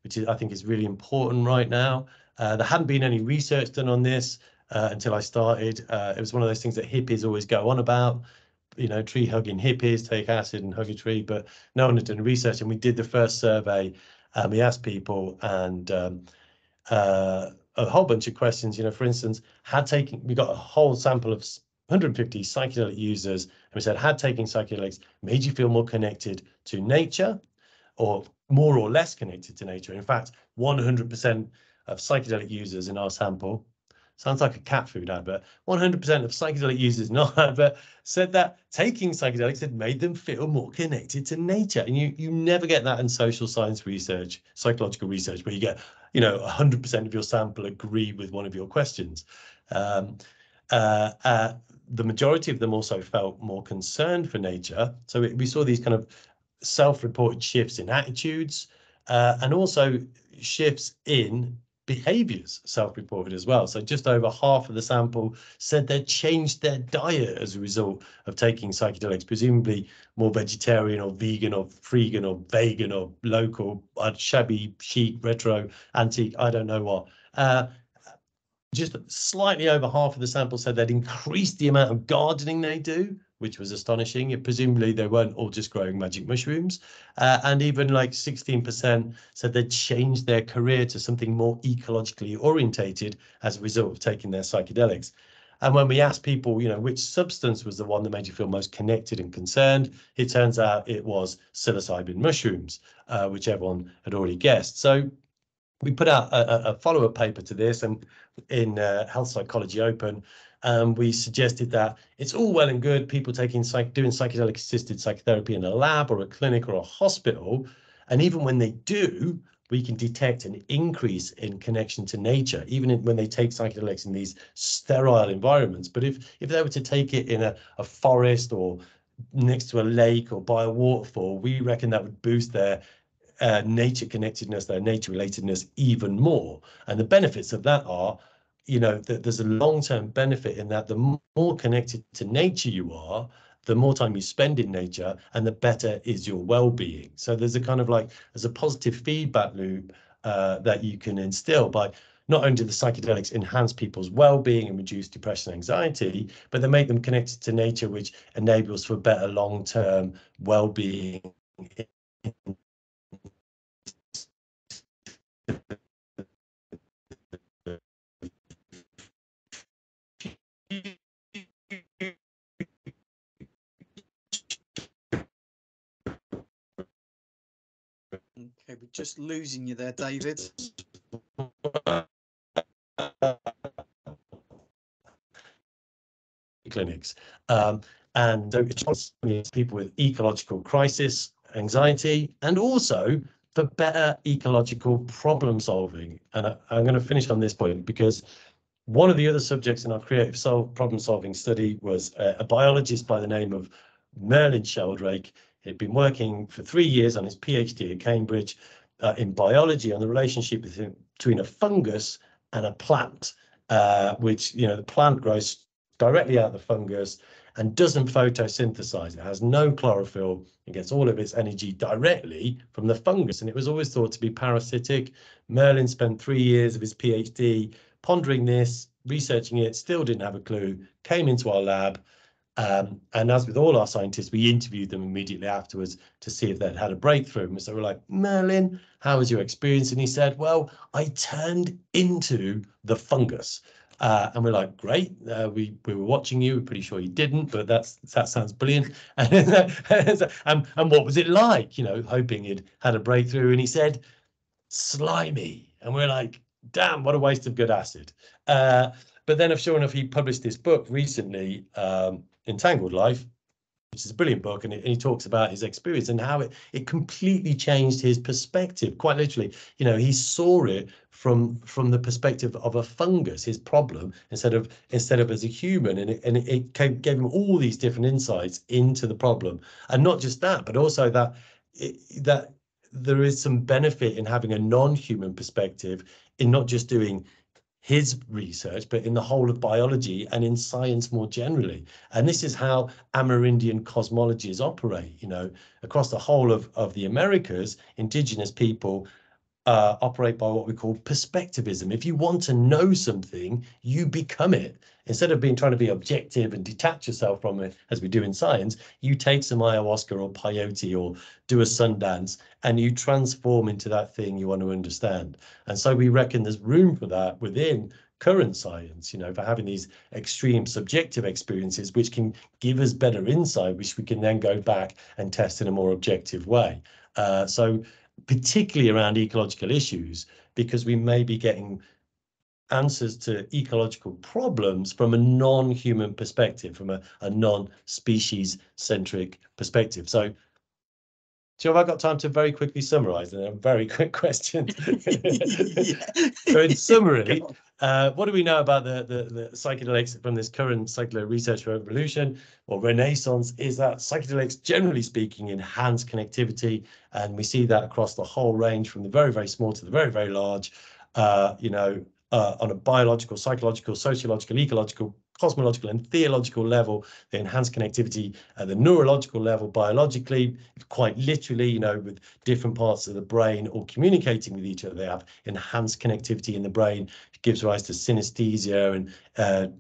which I think is really important right now. There hadn't been any research done on this until I started. It was one of those things that hippies always go on about, tree hugging hippies, take acid and hug a tree, but no one had done research. And we did the first survey, and we asked people, and a whole bunch of questions. For instance, we got a whole sample of 150 psychedelic users, and we said, had taking psychedelics made you feel more connected to nature, or more or less connected to nature? In fact, 100% of psychedelic users in our sample, sounds like a cat food advert, 100% of psychedelic users in our advert said that taking psychedelics had made them feel more connected to nature. And you never get that in social science research, psychological research, where you get 100% of your sample agree with one of your questions. The majority of them also felt more concerned for nature. So we saw these kind of self-reported shifts in attitudes, and also shifts in behaviors, self-reported as well. So just over half of the sample said they'd changed their diet as a result of taking psychedelics, presumably more vegetarian or vegan or freegan or vegan or local, shabby, chic, retro, antique, I don't know what. just slightly over half of the sample said they'd increased the amount of gardening they do, which was astonishing. Presumably they weren't all just growing magic mushrooms. And even like 16% said they'd changed their career to something more ecologically orientated as a result of taking their psychedelics. And when we asked people, you know, which substance was the one that made you feel most connected and concerned, it turns out it was psilocybin mushrooms, which everyone had already guessed. So we put out a follow-up paper to this, and in Health Psychology Open, we suggested that it's all well and good people doing psychedelic assisted psychotherapy in a lab or a clinic or a hospital, and even when they do, we can detect an increase in connection to nature, even when they take psychedelics in these sterile environments. But if they were to take it in a forest or next to a lake or by a waterfall, we reckon that would boost their nature connectedness, their nature relatedness even more. And the benefits of that are, you know, that there's a long-term benefit in that the more connected to nature you are, the more time you spend in nature and the better is your well-being. So there's a kind of like, there's a positive feedback loop that you can instill by not only do the psychedelics enhance people's well-being and reduce depression and anxiety, but they make them connected to nature, which enables for better long-term well-being. Okay, we're just losing you there, David. Clinics. And so it's people with ecological crisis, anxiety, and also for better ecological problem solving. And I'm going to finish on this point because one of the other subjects in our creative problem solving study was a biologist by the name of Merlin Sheldrake. He'd been working for 3 years on his PhD at Cambridge in biology on the relationship between a fungus and a plant, which, you know, the plant grows directly out of the fungus and doesn't photosynthesize. It has no chlorophyll. It gets all of its energy directly from the fungus, and it was always thought to be parasitic. Merlin spent 3 years of his PhD pondering this, researching it, still didn't have a clue, came into our lab. And as with all our scientists, we interviewed them immediately afterwards to see if they'd had a breakthrough. And so we're like, Merlin, how was your experience? And he said, well, I turned into the fungus. And we're like, great, we were watching you, we're pretty sure you didn't, but that sounds brilliant. And what was it like, you know, hoping he'd had a breakthrough? And he said, slimy. And we're like, damn, what a waste of good acid. But then, sure enough, he published this book recently, Entangled Life, which is a brilliant book, and he talks about his experience and how it completely changed his perspective. Quite literally, you know, he saw it from the perspective of a fungus, his problem, instead of as a human, and it gave him all these different insights into the problem. And not just that, but also that there is some benefit in having a non-human perspective, in not just doing his research, but in the whole of biology and in science more generally. And this is how Amerindian cosmologies operate. You know, across the whole of the Americas, indigenous people operate by what we call perspectivism. If you want to know something, you become it. Instead of trying to be objective and detach yourself from it, as we do in science, you take some ayahuasca or peyote or do a Sundance, and you transform into that thing you want to understand. And so we reckon there's room for that within current science, you know, for having these extreme subjective experiences, which can give us better insight, which we can then go back and test in a more objective way. So particularly around ecological issues, because we may be getting answers to ecological problems from a non-human perspective, from a non-species centric perspective. So, Joe, have I got time to very quickly summarize and a very quick question? So in summary, what do we know about the psychedelics from this current psychedelic research revolution or renaissance? Is that psychedelics, generally speaking, enhance connectivity, and we see that across the whole range, from the very, very small to the very, very large, you know, on a biological, psychological, sociological, ecological, cosmological and theological level. They enhance connectivity at the neurological level, biologically, quite literally, you know, with different parts of the brain all communicating with each other. They have enhanced connectivity in the brain. It gives rise to synesthesia and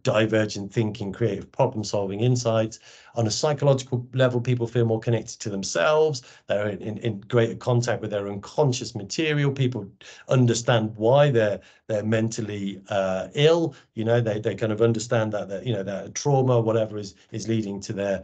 divergent thinking, creative problem solving insights. On a psychological level, people feel more connected to themselves. They're in greater contact with their unconscious material. People understand why they're mentally ill. You know, they kind of understand that, you know, that trauma, whatever is leading to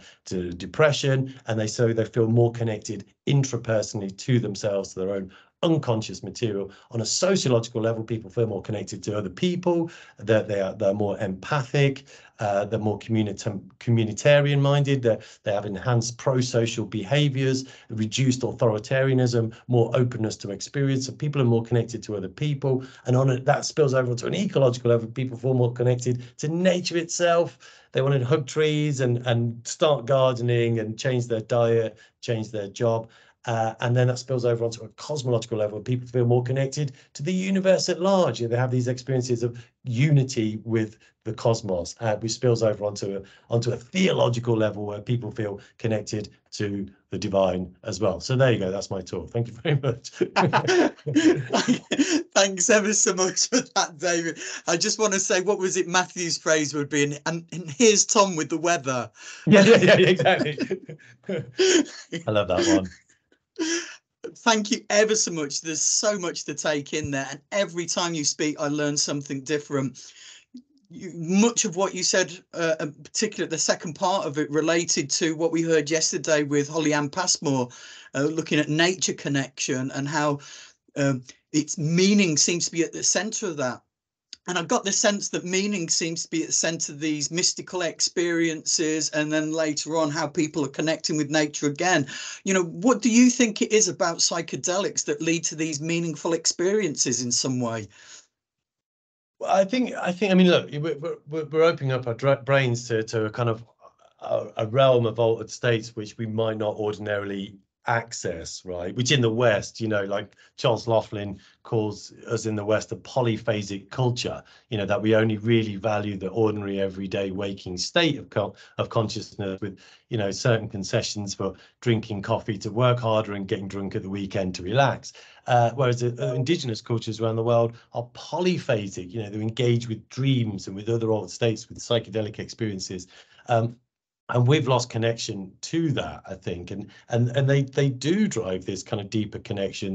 depression, and they feel more connected intrapersonally to themselves, to their own unconscious material. On a sociological level, people feel more connected to other people, that they're more empathic, they're more communitarian minded, they have enhanced pro-social behaviors, reduced authoritarianism, more openness to experience, so people are more connected to other people. And that spills over to an ecological level. People feel more connected to nature itself. They want to hug trees and start gardening and change their diet, change their job. And then that spills over onto a cosmological level. People feel more connected to the universe at large. They have these experiences of unity with the cosmos, which spills over onto a theological level where people feel connected to the divine as well. So there you go. That's my talk. Thank you very much. Thanks ever so much for that, David. I just want to say, what was it Matthew's phrase would be? And here's Tom with the weather. Yeah, exactly. I love that one. Thank you ever so much. There's so much to take in there, and every time you speak I learn something different. Much of what you said, particularly the second part of it, related to what we heard yesterday with Holly-Ann Passmore, looking at nature connection and how its meaning seems to be at the center of that. And I've got the sense that meaning seems to be at the centre of these mystical experiences, and then later on how people are connecting with nature again. You know, what do you think it is about psychedelics that lead to these meaningful experiences in some way? Well, I think. I mean, look, we're opening up our brains to a kind of a realm of altered states which we might not ordinarily access, right? Which in the West, you know, like Charles Laughlin calls us in the West a polyphasic culture, you know, that we only really value the ordinary everyday waking state of consciousness, with, you know, certain concessions for drinking coffee to work harder and getting drunk at the weekend to relax. Whereas indigenous cultures around the world are polyphasic, you know, they engage with dreams and with other altered states, with psychedelic experiences. And we've lost connection to that, I think, and they do drive this kind of deeper connection.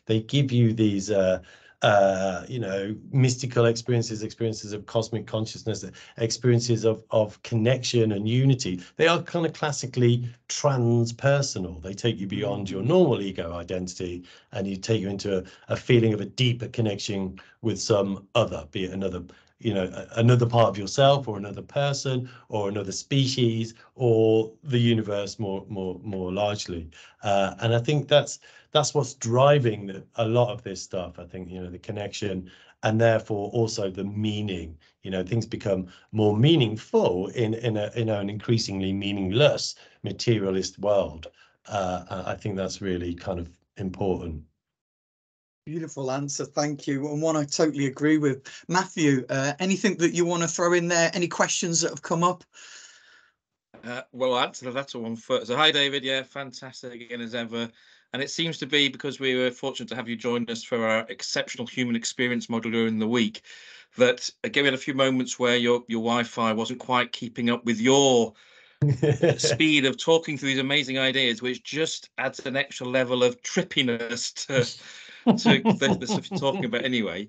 They give you these you know, mystical experiences of cosmic consciousness, experiences of connection and unity. They are kind of classically transpersonal. They take you beyond your normal ego identity, and you take you into a feeling of a deeper connection with some other, be it another, you know, another part of yourself, or another person, or another species, or the universe more largely. And I think that's what's driving a lot of this stuff. I think, you know, the connection, and therefore also the meaning. You know, things become more meaningful in an increasingly meaningless materialist world. I think that's really kind of important. Beautiful answer, thank you, and one I totally agree with. Matthew, anything that you want to throw in there? Any questions that have come up? Well, I'll answer that one first. So hi, David. Yeah, fantastic again as ever. And it seems to be because we were fortunate to have you join us for our exceptional human experience module during the week, that again we had a few moments where your Wi-Fi wasn't quite keeping up with your speed of talking through these amazing ideas, which just adds an extra level of trippiness to the stuff you're talking about anyway.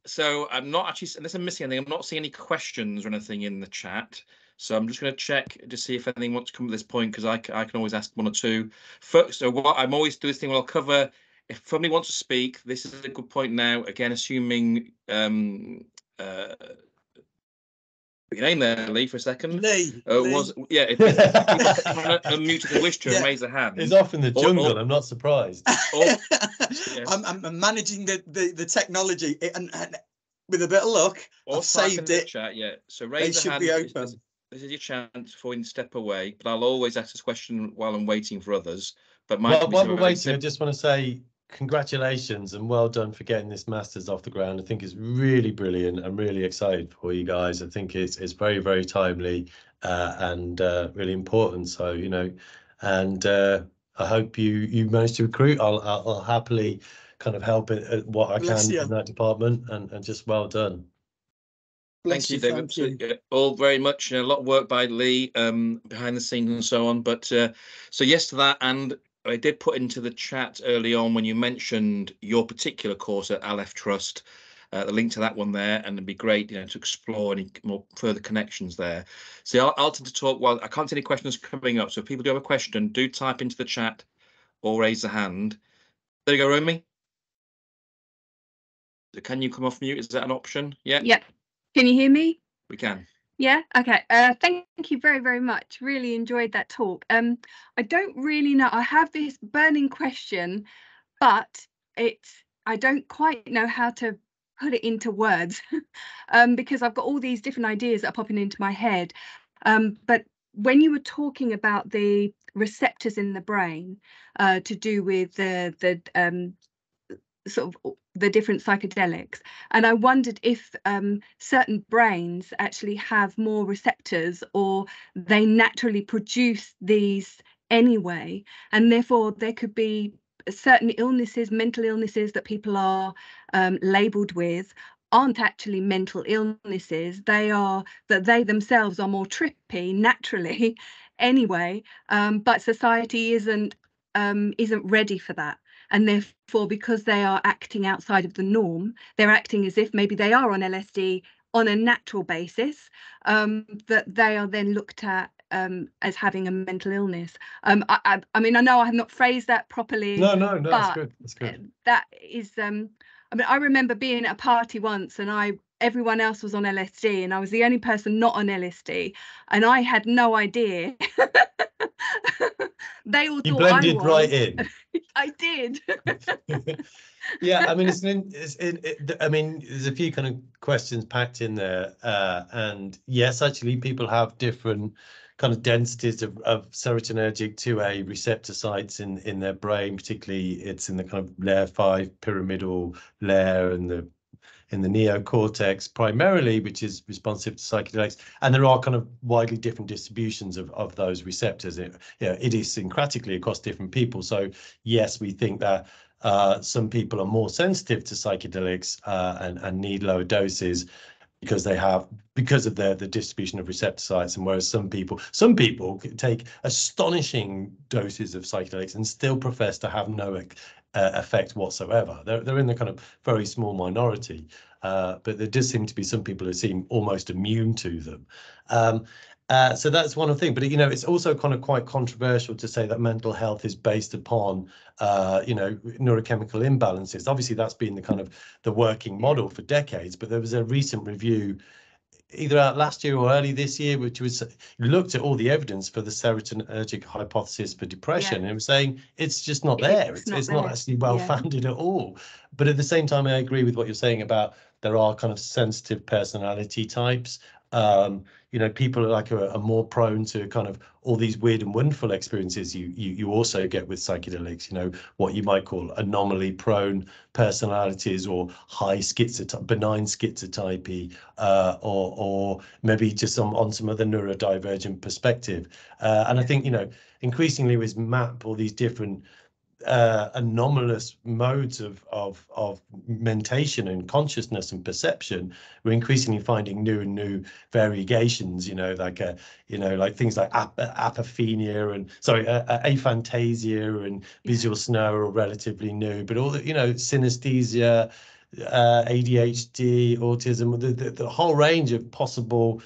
So I'm not actually, unless I'm missing anything, I'm not seeing any questions or anything in the chat. So I'm just going to check to see if anything wants to come at this point, because I can always ask one or two. First, so what I'm always doing this thing where I'll cover, if somebody wants to speak, this is a good point now, again, assuming your name there, Lee, for a second. Lee. Was yeah. If people unmuted and wish to, Yeah. raise their hand. He's off in the jungle. I'm not surprised. Yeah. I'm managing the technology, and with a bit of luck, I've saved it. Chat, yeah. So raise the hand. Be open. This is your chance before you step away. But I'll always ask this question while I'm waiting for others. But while we're waiting, I just want to say, congratulations and well done for getting this Masters off the ground. I think it's really brilliant. I'm really excited for you guys. I think it's very, very timely and really important. So, you know, and I hope you manage to recruit. I'll happily kind of help it what I can in that department, and just well done. Thank you, David. Thank you. All very much. A lot of work by Lee behind the scenes and so on. But so yes to that. And I did put into the chat early on when you mentioned your particular course at Aleph Trust, the link to that one there, and it'd be great, you know, to explore any more further connections there. So I'll tend to talk while I can't see any questions coming up. So if people do have a question, do type into the chat or raise a hand. There you go, Romy. Can you come off mute? Is that an option? Yeah. Yep. Can you hear me? We can. Yeah. Okay. Thank you very, very much. Really enjoyed that talk. I don't really know. I have this burning question, but I don't quite know how to put it into words because I've got all these different ideas that are popping into my head. But when you were talking about the receptors in the brain to do with the sort of the different psychedelics, and I wondered if certain brains actually have more receptors, or they naturally produce these anyway, and therefore there could be certain illnesses, mental illnesses that people are labeled with aren't actually mental illnesses. They are that they themselves are more trippy naturally anyway, but society isn't ready for that. And therefore, because they are acting outside of the norm, they're acting as if maybe they are on LSD on a natural basis, that they are then looked at as having a mental illness. I mean, I know I have not phrased that properly. No, that's good. That's good. That is, I mean, I remember being at a party once, and everyone else was on LSD, and I was the only person not on LSD, and I had no idea. They all you thought blended I was. Right in. I did. Yeah, I mean, I mean, there's a few kind of questions packed in there, and yes, actually, people have different kind of densities of serotonergic 2A receptor sites in their brain. Particularly, it's in the kind of layer 5 pyramidal layer and in the neocortex primarily, which is responsive to psychedelics, and there are kind of widely different distributions of those receptors, idiosyncratically across different people. So yes, we think that some people are more sensitive to psychedelics and need lower doses because of the distribution of receptor sites, and whereas some people can take astonishing doses of psychedelics and still profess to have no effect whatsoever. They're in the kind of very small minority, but there does seem to be some people who seem almost immune to them. So that's one thing, but you know, it's also kind of quite controversial to say that mental health is based upon you know, neurochemical imbalances. Obviously, that's been the kind of the working model for decades, but there was a recent review either out last year or early this year, which was looked at all the evidence for the serotonergic hypothesis for depression, and it was saying it's just not there. It's not actually well founded at all. But at the same time, I agree with what you're saying about there are kind of sensitive personality types. You know, people are more prone to kind of all these weird and wonderful experiences you also get with psychedelics, you know, what you might call anomaly prone personalities, or high benign schizotypy, or maybe just on some other neurodivergent perspective. And I think, you know, increasingly with MAP, all these different anomalous modes of mentation and consciousness and perception, we're increasingly finding new variegations, you know, like like things like apophenia and aphantasia and visual snare are relatively new, but all the, you know, synesthesia, ADHD, autism, the whole range of possible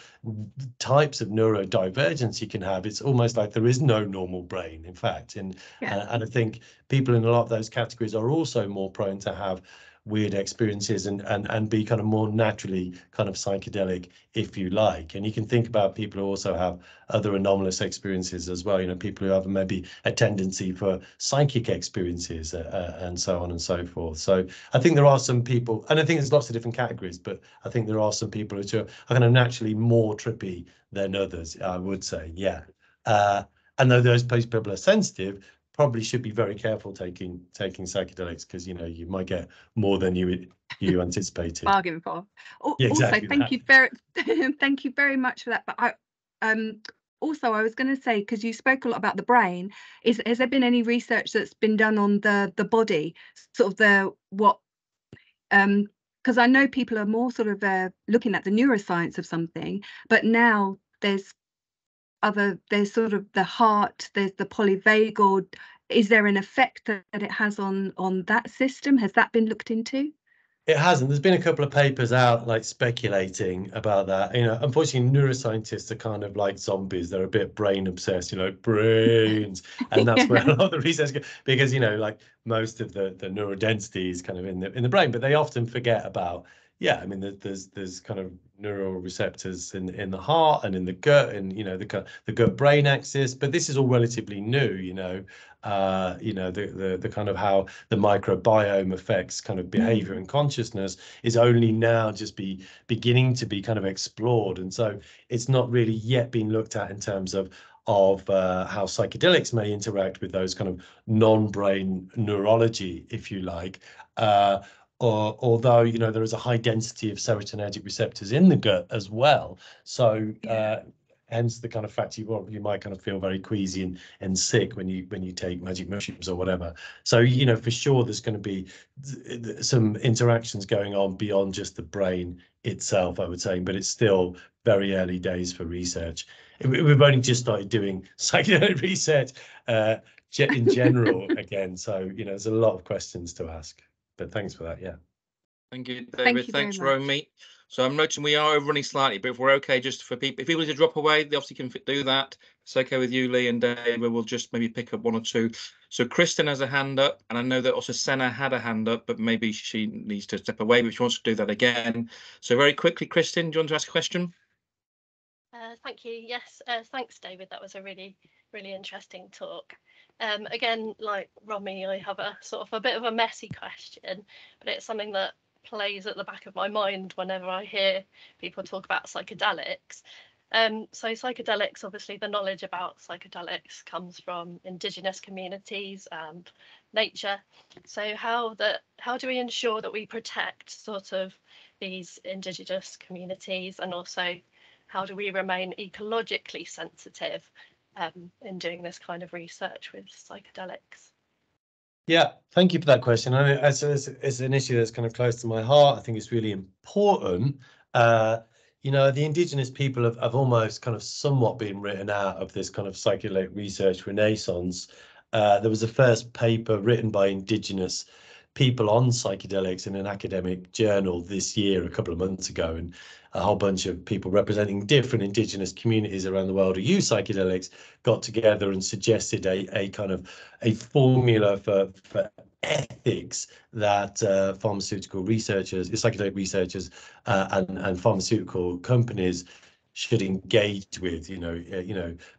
types of neurodivergence you can have. It's almost like there is no normal brain, in fact. And I think people in a lot of those categories are also more prone to have weird experiences and be kind of more naturally kind of psychedelic, if you like. And you can think about people who also have other anomalous experiences as well, you know, people who have maybe a tendency for psychic experiences and so on and so forth. So I think there are some people, and I think there's lots of different categories, but I think there are some people who are kind of naturally more trippy than others, I would say. And though those people are sensitive, probably should be very careful taking psychedelics, because you might get more than you anticipated. Bargain for. Yeah, exactly. Also, thank you thank you very much for that. But also, I was going to say, because you spoke a lot about the brain, has there been any research that's been done on the body, sort of because I know people are more sort of looking at the neuroscience of something, but now there's sort of the heart, there's the polyvagal. Is there an effect that it has on that system? Has that been looked into? It hasn't. There's been a couple of papers out like speculating about that. Unfortunately, neuroscientists are kind of like zombies. They're a bit brain obsessed, brains, and that's where a lot of the research goes, because like most of the neural density is kind of in the brain, but they often forget about, there's kind of neural receptors in the heart and in the gut, and the gut brain axis. But this is all relatively new. The kind of how the microbiome affects kind of behavior and consciousness is only now just beginning to be kind of explored, and so it's not really yet been looked at in terms of how psychedelics may interact with those kind of non-brain neurology, if you like. Although there is a high density of serotonergic receptors in the gut as well, so hence the kind of fact you might kind of feel very queasy and sick when you take magic mushrooms or whatever. So for sure there's going to be some interactions going on beyond just the brain itself, I would say, but it's still very early days for research. We've only just started doing psychedelic research in general again, so there's a lot of questions to ask. But thanks for that. Yeah. Thank you, David. Thanks, Romy. So I'm noting we are running slightly, but if we're okay, just for people, if people need to drop away, they obviously can do that. It's okay with you, Lee and David. We'll just maybe pick up one or two. So Kristen has a hand up, and I know that also Senna had a hand up, but maybe she needs to step away, but she wants to do that again. So very quickly, Kristen, do you want to ask a question? Thank you. Yes, thanks, David. That was a really, really interesting talk. Again, like Romy, I have a sort of a bit of a messy question, but it's something that plays at the back of my mind whenever I hear people talk about psychedelics. So psychedelics, obviously the knowledge about psychedelics comes from indigenous communities and nature. So how do we ensure that we protect sort of these indigenous communities, and also how do we remain ecologically sensitive in doing this kind of research with psychedelics? Yeah, thank you for that question. I mean, it's an issue that's kind of close to my heart. I think it's really important. The indigenous people have almost kind of somewhat been written out of this kind of psychedelic research renaissance. There was a first paper written by indigenous people on psychedelics in an academic journal this year, a couple of months ago, and a whole bunch of people representing different indigenous communities around the world who use psychedelics got together and suggested a kind of a formula for ethics that pharmaceutical researchers, psychedelic researchers, and pharmaceutical companies should engage with,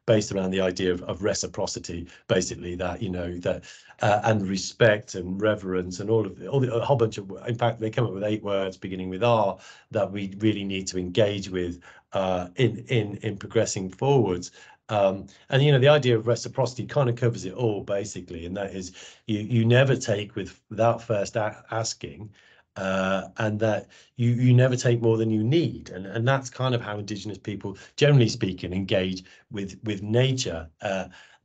based around the idea of reciprocity, basically, that and respect and reverence and a whole bunch of, in fact, they come up with 8 words beginning with R that we really need to engage with in progressing forwards. And the idea of reciprocity kind of covers it all, basically, and that is you never take without first asking. And that you never take more than you need, and that's kind of how indigenous people, generally speaking, engage with nature,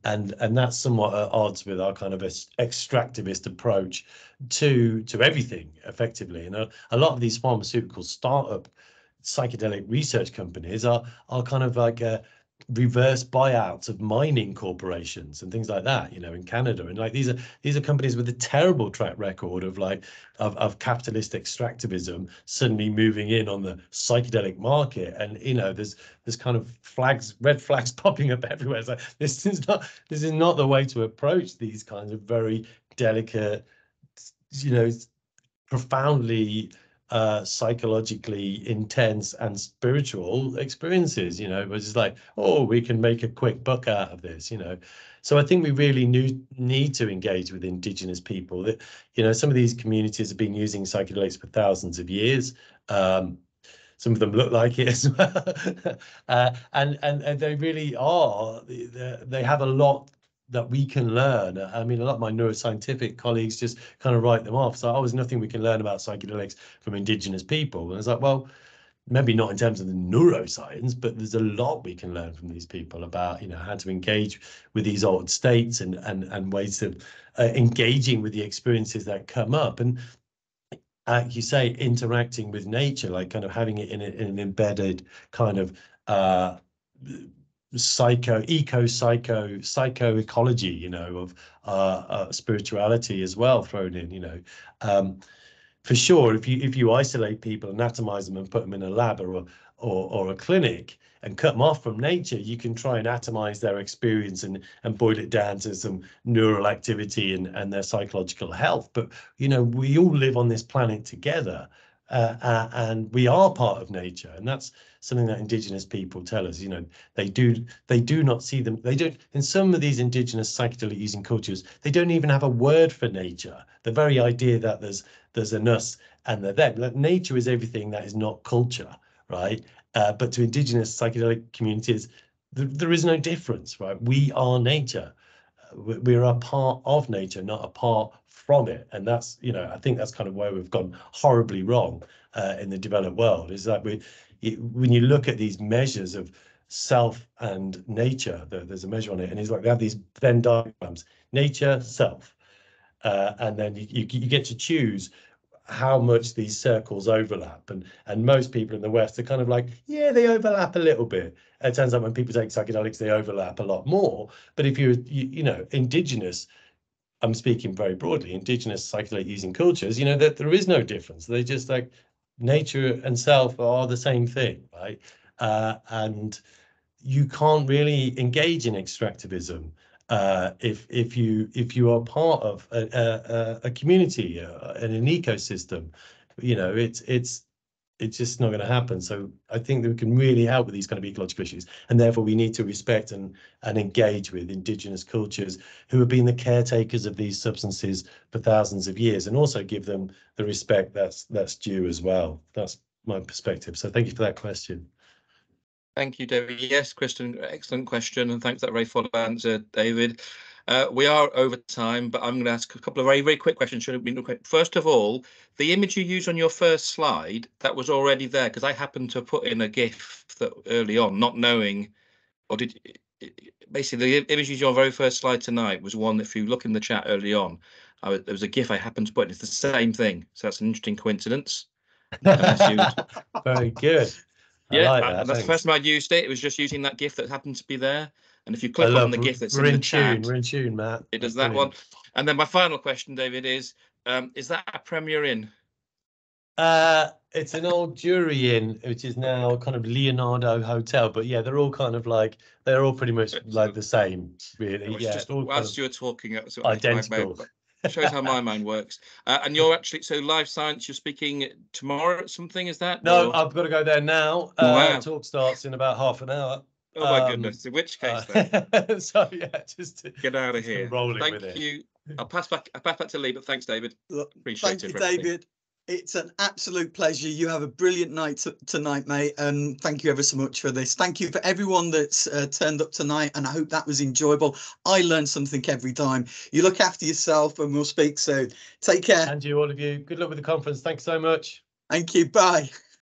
and that's somewhat at odds with our kind of extractivist approach to everything, effectively. And a lot of these pharmaceutical startup psychedelic research companies are kind of like reverse buyouts of mining corporations and things like that, in Canada. And like these are companies with a terrible track record of capitalist extractivism suddenly moving in on the psychedelic market. And there's kind of red flags popping up everywhere. It's like this is not the way to approach these kinds of very delicate, profoundly psychologically intense and spiritual experiences. It was just like, oh, we can make a quick buck out of this. So I think we really need to engage with indigenous people. That some of these communities have been using psychedelics for thousands of years. Some of them look like it as well, and they really are. They have a lot that we can learn. I mean, a lot of my neuroscientific colleagues just kind of write them off. So, oh, there's nothing we can learn about psychedelics from indigenous people. And it's like, well, maybe not in terms of the neuroscience, but there's a lot we can learn from these people about, you know, how to engage with these old states and ways of engaging with the experiences that come up. And you say, interacting with nature, like kind of having it in an embedded kind of psychoecology, you know, of spirituality as well thrown in, you know. For sure, if you isolate people, anatomize them, and put them in a lab or a clinic and cut them off from nature, you can try and atomize their experience and boil it down to some neural activity and their psychological health. But you know, we all live on this planet together, and we are part of nature, and that's something that indigenous people tell us. You know, they do not see them. They don't. In some of these indigenous psychedelic using cultures, they don't even have a word for nature. The very idea that there's an us and the them. Like, nature is everything that is not culture, right? But to indigenous psychedelic communities, there is no difference, right? We are nature. We're a part of nature, not apart from it. And that's, you know, I think that's kind of where we've gone horribly wrong in the developed world, is that when you look at these measures of self and nature, there's a measure on it, and it's like they have these Venn diagrams: nature, self, and then you get to choose how much these circles overlap, and most people in the West are kind of like, yeah, they overlap a little bit. It turns out when people take psychedelics, they overlap a lot more. But if you know, indigenous, I'm speaking very broadly, indigenous psychedelic using cultures, you know, that there is no difference. They just like nature and self are the same thing, right? And you can't really engage in extractivism if you are part of a community and an ecosystem. You know, it's just not going to happen. So I think that we can really help with these kind of ecological issues, and therefore we need to respect and engage with indigenous cultures who have been the caretakers of these substances for thousands of years, and also give them the respect that's due as well. That's my perspective. So thank you for that question. Thank you, David. Yes, Kristen, excellent question, and thanks for that very full answer, David. We are over time, but I'm going to ask a couple of very, very quick questions. First of all, the image you used on your first slide, that was already there, because I happened to put in a GIF that early on, not knowing, or basically the image you used on your very first slide tonight was one that, if you look in the chat early on, there was a GIF I happened to put in. It's the same thing, so that's an interesting coincidence. Very good. Yeah, like that. That's the first time I used it. It was just using that GIF that happened to be there. And if you click on the GIF that's in the chat, we're in tune, Matt. It does that one. And then my final question, David, is that a Premier Inn? It's an old Jury Inn, which is now kind of Leonardo Hotel. But yeah, they're all kind of like, they're all pretty much like the same, really. Yeah, just whilst you were talking, it was identical. Shows how my mind works. And you're actually, so Live Science, you're speaking tomorrow at something, is that? No, I've got to go there now. Wow. Talk starts in about half an hour. Oh my goodness! In which case, then? So yeah, just to get out of here. Rolling Thank with you. I'll pass back to Lee, but thanks, David. Appreciate it. Thank you, David. It's an absolute pleasure. You have a brilliant night tonight, mate, and thank you ever so much for this. Thank you for everyone that's turned up tonight, and I hope that was enjoyable. I learn something every time. You look after yourself, and we'll speak soon. Take care. And you, all of you. Good luck with the conference. Thanks so much. Thank you. Bye.